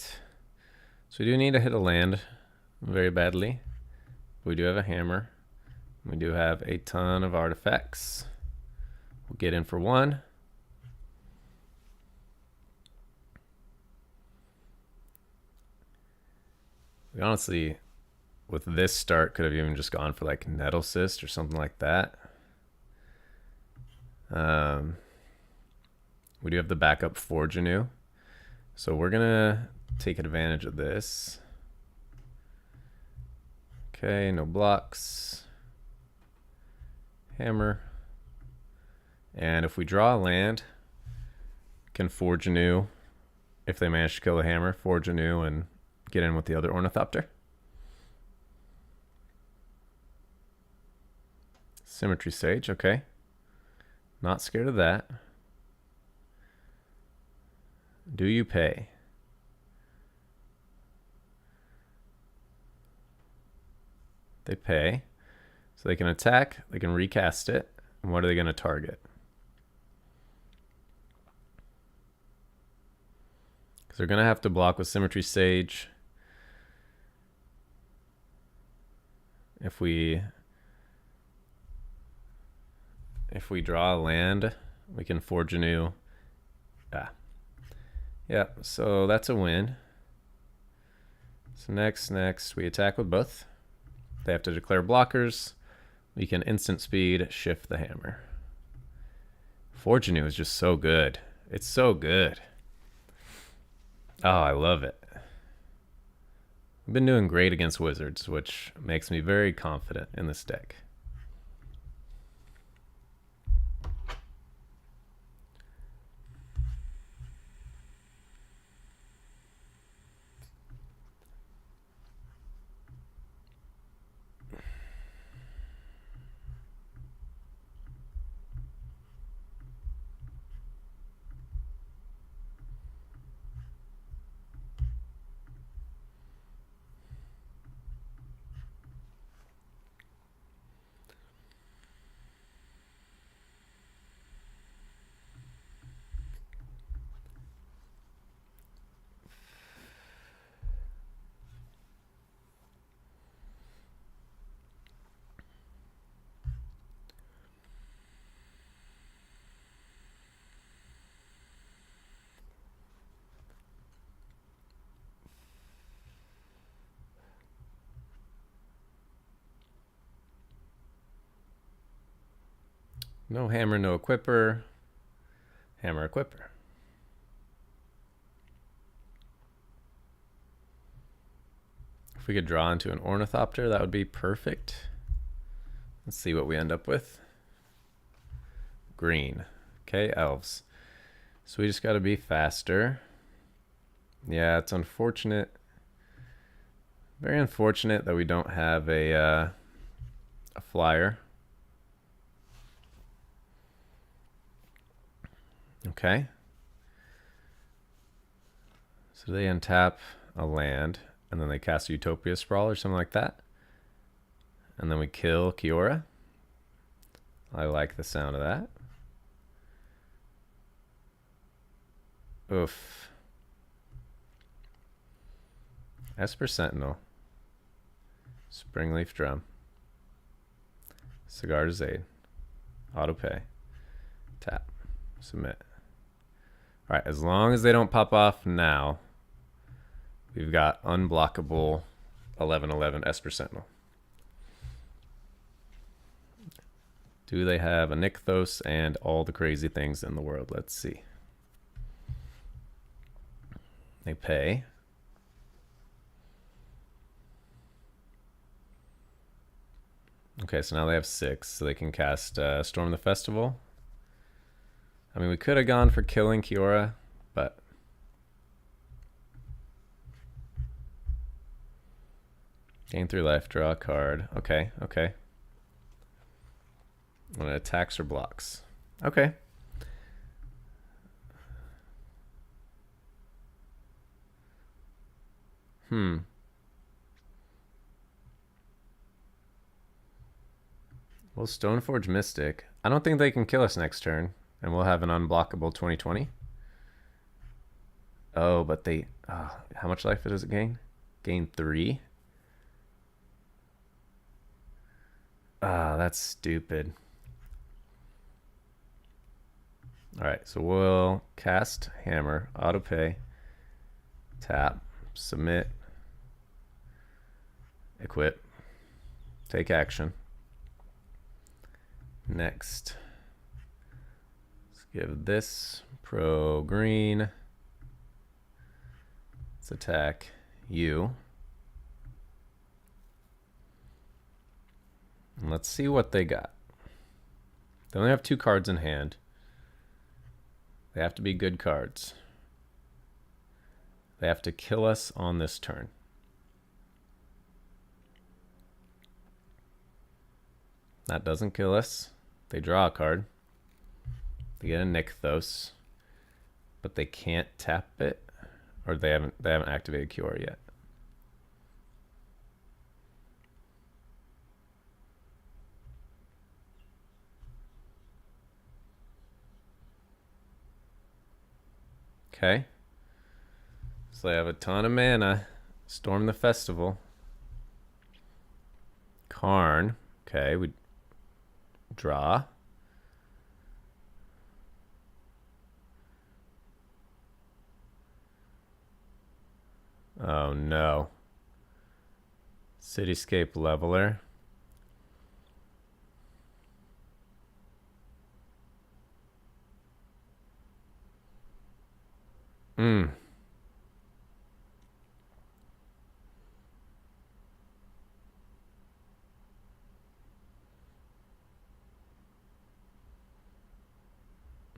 so we do need to hit a land very badly. We do have a hammer. We do have a ton of artifacts. We'll get in for one. We honestly, with this start, could have even just gone for like Nettle Cyst or something like that. We do have the backup Forge Anew, so we're gonna take advantage of this. Okay, no blocks. Hammer. And if we draw a land, can Forge Anew, if they manage to kill the hammer, Forge Anew and get in with the other Ornithopter. Symmetry Sage, okay. Not scared of that. Do you pay? They pay. So they can attack, they can recast it, and what are they going to target? Because they're going to have to block with Symmetry Sage. If we draw a land, We can forge anew. Ah. Yeah, so that's a win. So next, we attack with both. They have to declare blockers. We can instant speed shift the hammer. Forge anew is just so good. It's so good. Oh, I love it. I've been doing great against wizards, which makes me very confident in this deck. No hammer, no equipper. Hammer equipper. If we could draw into an ornithopter, that would be perfect. Let's see what we end up with. Green. Okay, elves. So we just got to be faster. Yeah, it's unfortunate. Very unfortunate that we don't have a flyer. Okay. So they untap a land, and then they cast Utopia Sprawl or something like that. And then we kill Kiora. I like the sound of that. Oof. Esper Sentinel. Springleaf Drum. Cigar to Zaid. Auto pay. Tap. Submit. Alright, as long as they don't pop off now, we've got unblockable 11/11 Esper Sentinel. Do they have a Nykthos and all the crazy things in the world? Let's see. They pay. Okay, so now they have 6, so they can cast Storm the Festival. I mean, we could have gone for killing Kiora, but gain 3 life, draw a card. Okay, okay. When it attacks or blocks. Okay. Well, Stoneforge Mystic. I don't think they can kill us next turn, and we'll have an unblockable 20/20. Oh, but they... how much life does it gain? Gain 3? That's stupid. Alright, so we'll cast Hammer, auto pay, tap, submit, equip, take action. Next, let's give this pro green. Let's attack you. And let's see what they got. They only have 2 cards in hand. They have to be good cards. They have to kill us on this turn. That doesn't kill us. They draw a card. They get a Nykthos, but they can't tap it, or they haven't activated Kiora yet. Okay. So they have a ton of mana. Storm the Festival. Karn. Okay, we draw. Oh no. Cityscape Leveler. Hmm.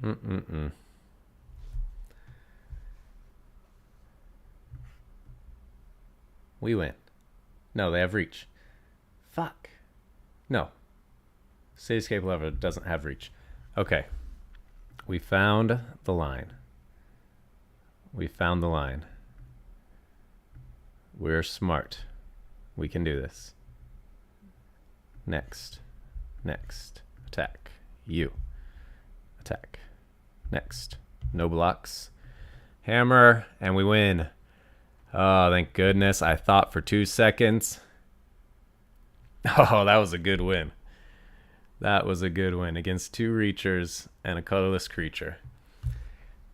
Mm-mm-mm. We win. No, they have reach. Fuck. No. Cityscape Leveler doesn't have reach. Okay. We found the line. We found the line. We're smart. We can do this. Next. Next. Attack. You. Attack. Next. No blocks. Hammer. And we win. Oh, thank goodness. I thought for 2 seconds. Oh, that was a good win. That was a good win against 2 reachers and a colorless creature.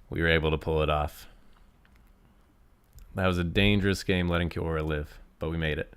We were able to pull it off. That was a dangerous game letting Kiora live, but we made it.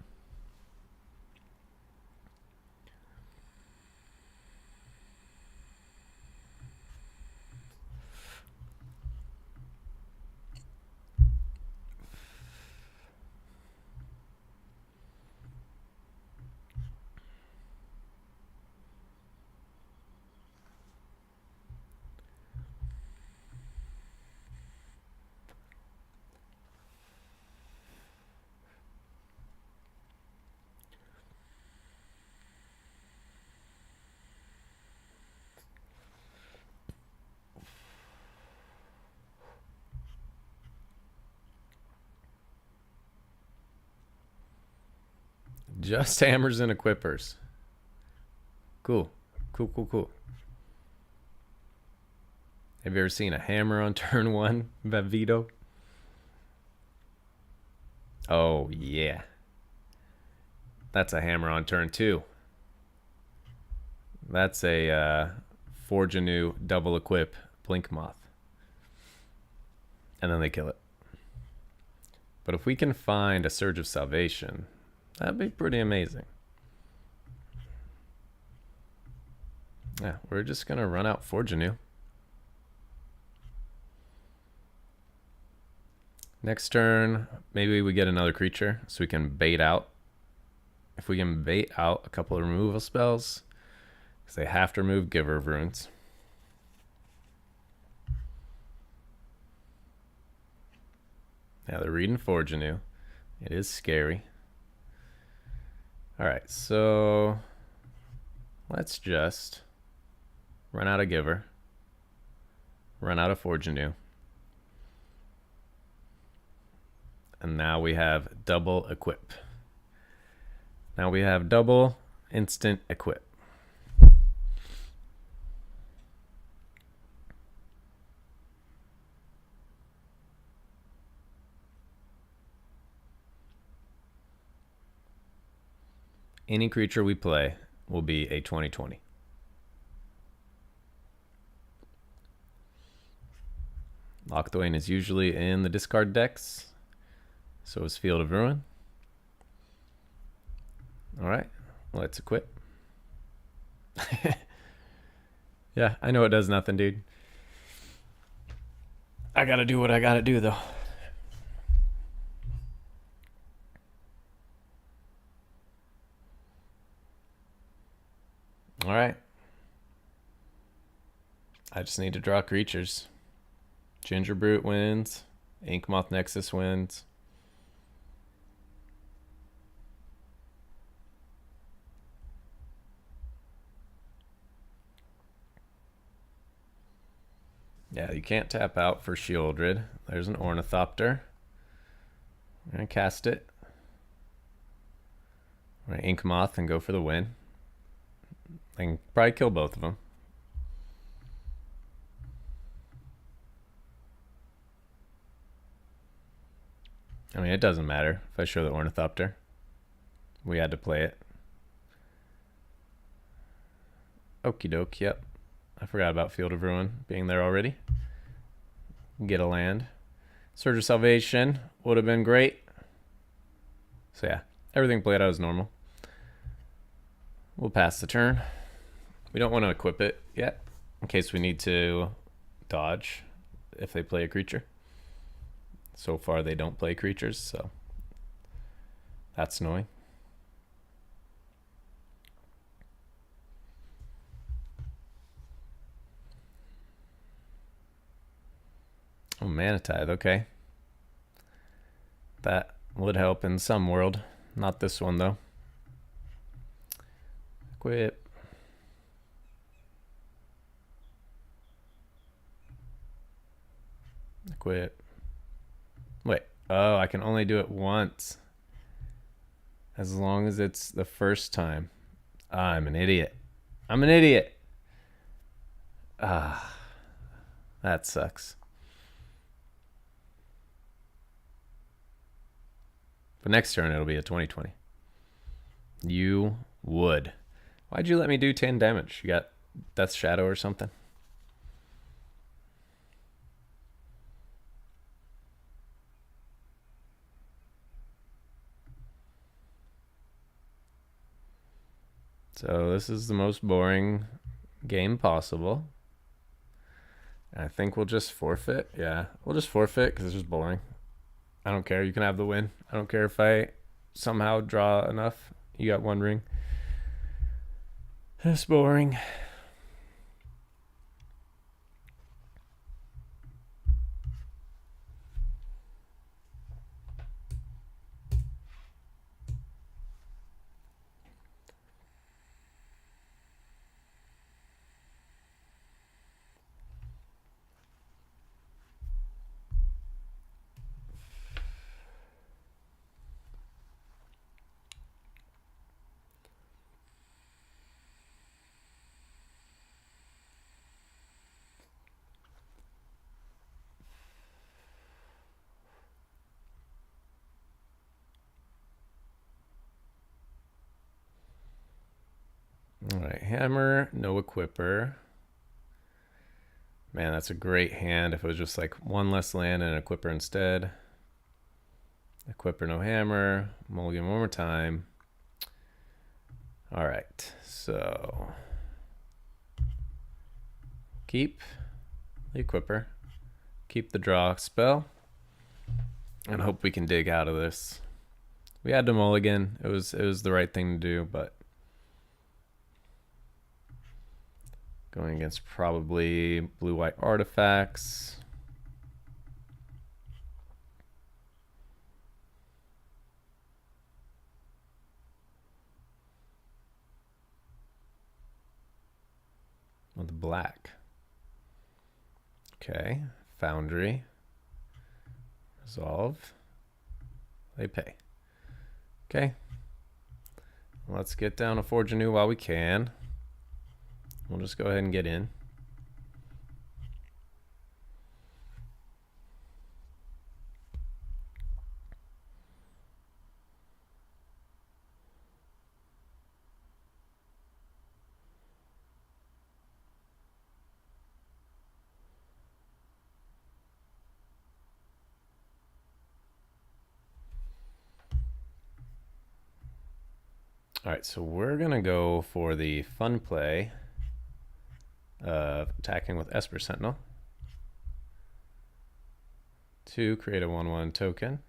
Just hammers and equippers. Cool. Cool, cool, cool. Have you ever seen a hammer on turn 1, Vito? Oh, yeah. That's a hammer on turn 2. That's a Forge a New double equip Blink Moth. And then they kill it. But if we can find a Surge of Salvation, that'd be pretty amazing. Yeah, we're just going to run out Forge a New. Next turn, maybe we get another creature so we can bait out. If we can bait out a couple of removal spells, because they have to remove Giver of Runes. Now they're reading Forge a New. It is scary. Alright, so let's just run out of Giver. Run out of Forge a New. And now we have double equip. Now we have double instant equip. Any creature we play will be a 20/20. Lockthwain is usually in the discard decks. So is Field of Ruin. Alright, let's equip. Yeah, I know it does nothing, dude. I gotta do what I gotta do, though. Alright. I just need to draw creatures. Ginger Brute wins. Inkmoth Nexus wins. Yeah, you can't tap out for Shieldred. There's an Ornithopter. I'm going to cast it. I'm going to Inkmoth and go for the win. I can probably kill both of them. I mean, it doesn't matter if I show the Ornithopter. We had to play it. Okie doke, yep. I forgot about Field of Ruin being there already. Get a land. Surge of Salvation would have been great. So yeah, everything played out as normal. We'll pass the turn. We don't want to equip it yet, in case we need to dodge if they play a creature. So far, they don't play creatures, so that's annoying. Oh, Mana Tithe, okay. That would help in some world. Not this one, though. Equip. Equip. Wait. Oh, I can only do it once. As long as it's the first time. I'm an idiot. I'm an idiot. Ah. That sucks. But next turn it'll be a 20/20. You would. Why'd you let me do 10 damage? You got Death Shadow or something? So this is the most boring game possible. I think we'll just forfeit. Yeah, we'll just forfeit because it's just boring. I don't care. You can have the win. I don't care if I somehow draw enough. You got one ring. It's boring. All right, hammer, no equipper. Man, that's a great hand if it was just like one less land and an equipper instead. Equipper, no hammer. Mulligan one more time. All right, so keep the equipper, keep the draw spell, and hope we can dig out of this. We had to mulligan. It was the right thing to do, but going against probably blue-white artifacts. With black. Okay, Foundry. Resolve. They pay. Okay. Let's get down a Forge Anew while we can. We'll just go ahead and get in. All right, so we're gonna go for the fun play of attacking with Esper Sentinel to create a 1/1 token.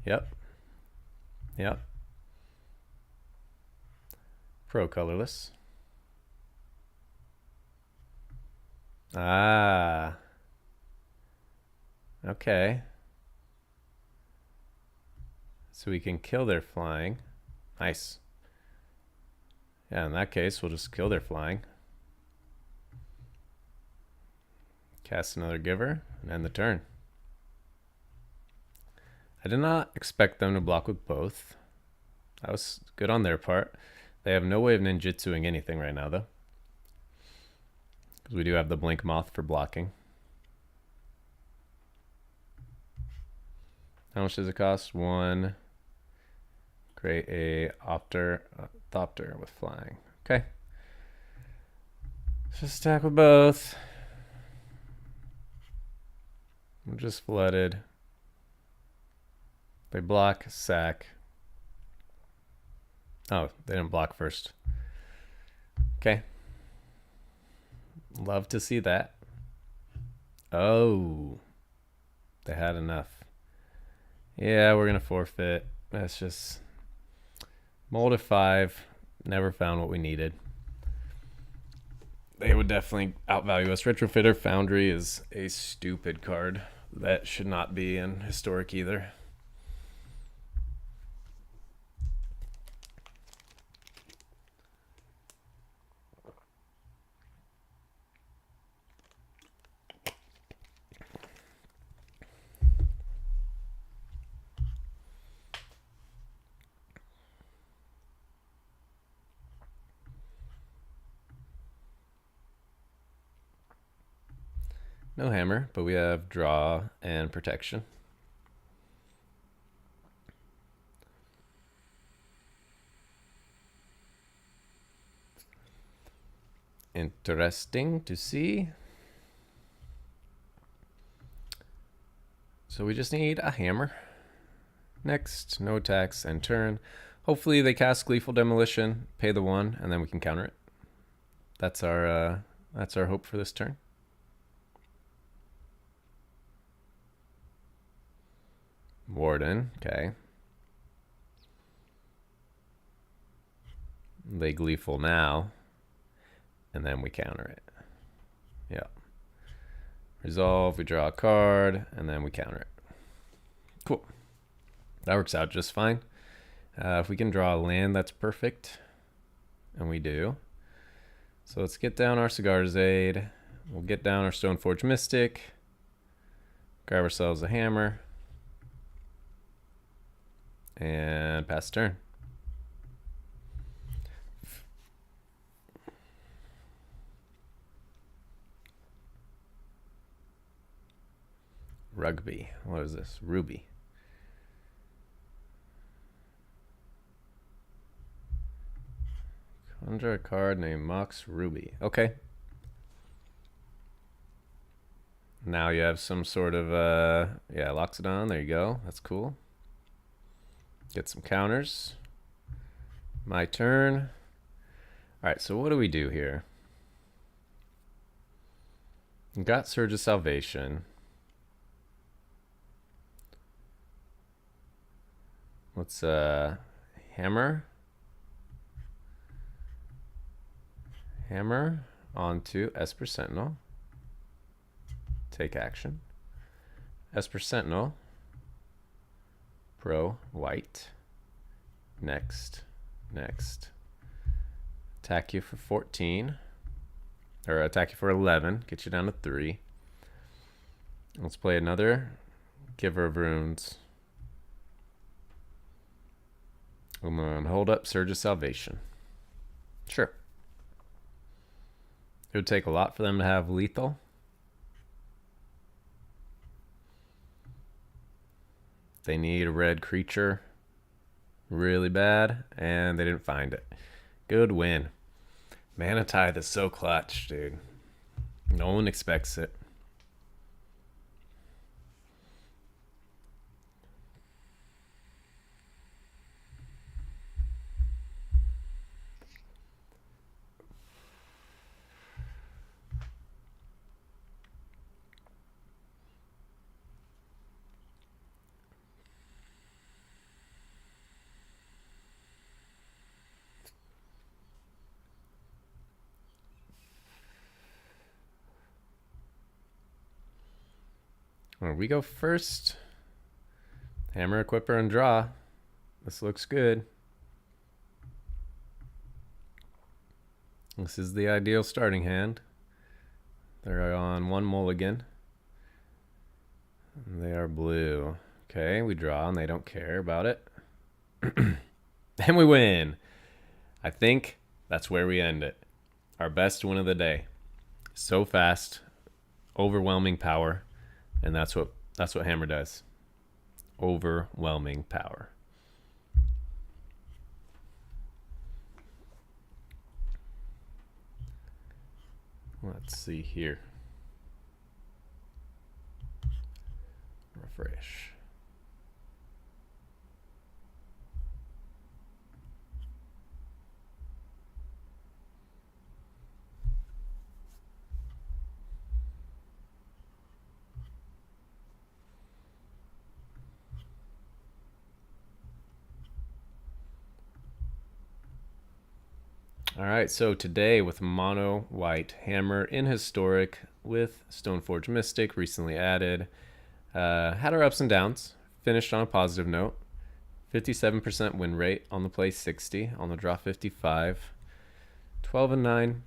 Yep. Yep. Pro colorless. Ah. Okay. So we can kill their flying. Nice. Yeah, in that case, we'll just kill their flying. Cast another giver and end the turn. I did not expect them to block with both. That was good on their part. They have no way of ninjutsuing anything right now, though. Because we do have the Blink Moth for blocking. How much does it cost? 1. Create a Thopter with flying. Okay. Let's just attack with both. We're just flooded. They block, sack. Oh, they didn't block first. Okay. Love to see that. Oh, they had enough. Yeah, we're going to forfeit. That's just mold of 5. Never found what we needed. They would definitely outvalue us. Retrofitter Foundry is a stupid card. That should not be in Historic either. No hammer, but we have draw and protection. Interesting to see. So we just need a hammer. Next, no attacks, and turn. Hopefully they cast Gleeful Demolition, pay the 1, and then we can counter it. That's our hope for this turn. Warden, okay. They Gleeful now, and then we counter it. Yeah. Resolve, we draw a card, and then we counter it. Cool. That works out just fine. If we can draw a land, that's perfect. And we do. So let's get down our Cigar's Aid. We'll get down our Stoneforge Mystic. Grab ourselves a hammer. And pass turn. Rugby. What is this? Ruby. Conjure a card named Mox Ruby. Okay. Now you have some sort of, yeah, locks it on. There you go. That's cool. Get some counters. My turn. All right, so what do we do here? We got Surge of Salvation. Let's hammer onto Esper Sentinel. Take action. Esper Sentinel. Pro white. Next. Attack you for 14. Or attack you for 11. Get you down to 3. Let's play another Giver of Runes. I'm gonna hold up Surge of Salvation. Sure. It would take a lot for them to have lethal. They need a red creature really bad, and they didn't find it. Good win. Mana Tithe is so clutch, dude. No one expects it. Well, we go first. Hammer, Equipper, and draw. This looks good. This is the ideal starting hand. They're on 1 mulligan. They are blue. Okay, we draw and they don't care about it. And we win. I think that's where we end it. Our best win of the day. So fast, overwhelming power, and that's what Hammer does. Overwhelming power. Let's see here. Refresh. All right, so today with mono white hammer in historic with Stoneforge Mystic recently added. Had our ups and downs. Finished on a positive note. 57% win rate on the play 60, on the draw 55. 12 and 9.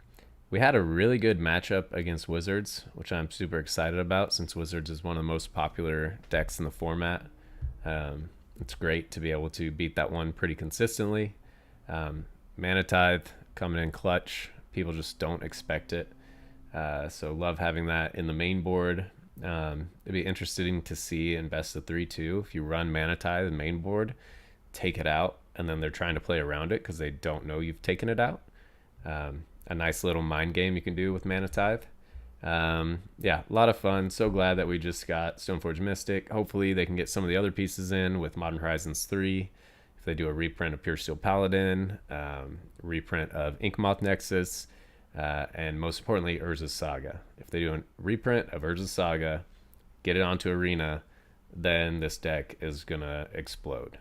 We had a really good matchup against Wizards, which I'm super excited about since Wizards is one of the most popular decks in the format. It's great to be able to beat that one pretty consistently. Mana Tithe coming in clutch. People just don't expect it. So love having that in the main board. It'd be interesting to see in best of 3 too. If you run Mana Tithe in the main board, take it out, and then they're trying to play around it because they don't know you've taken it out. A nice little mind game you can do with Mana Tithe. Yeah, a lot of fun. So glad that we just got Stoneforge Mystic. Hopefully they can get some of the other pieces in with Modern Horizons 3. If they do a reprint of Pure Steel Paladin, reprint of Inkmoth Nexus, and most importantly, Urza's Saga. If they do a reprint of Urza's Saga, get it onto Arena, then this deck is going to explode.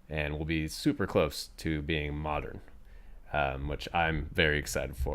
And will be super close to being modern, which I'm very excited for.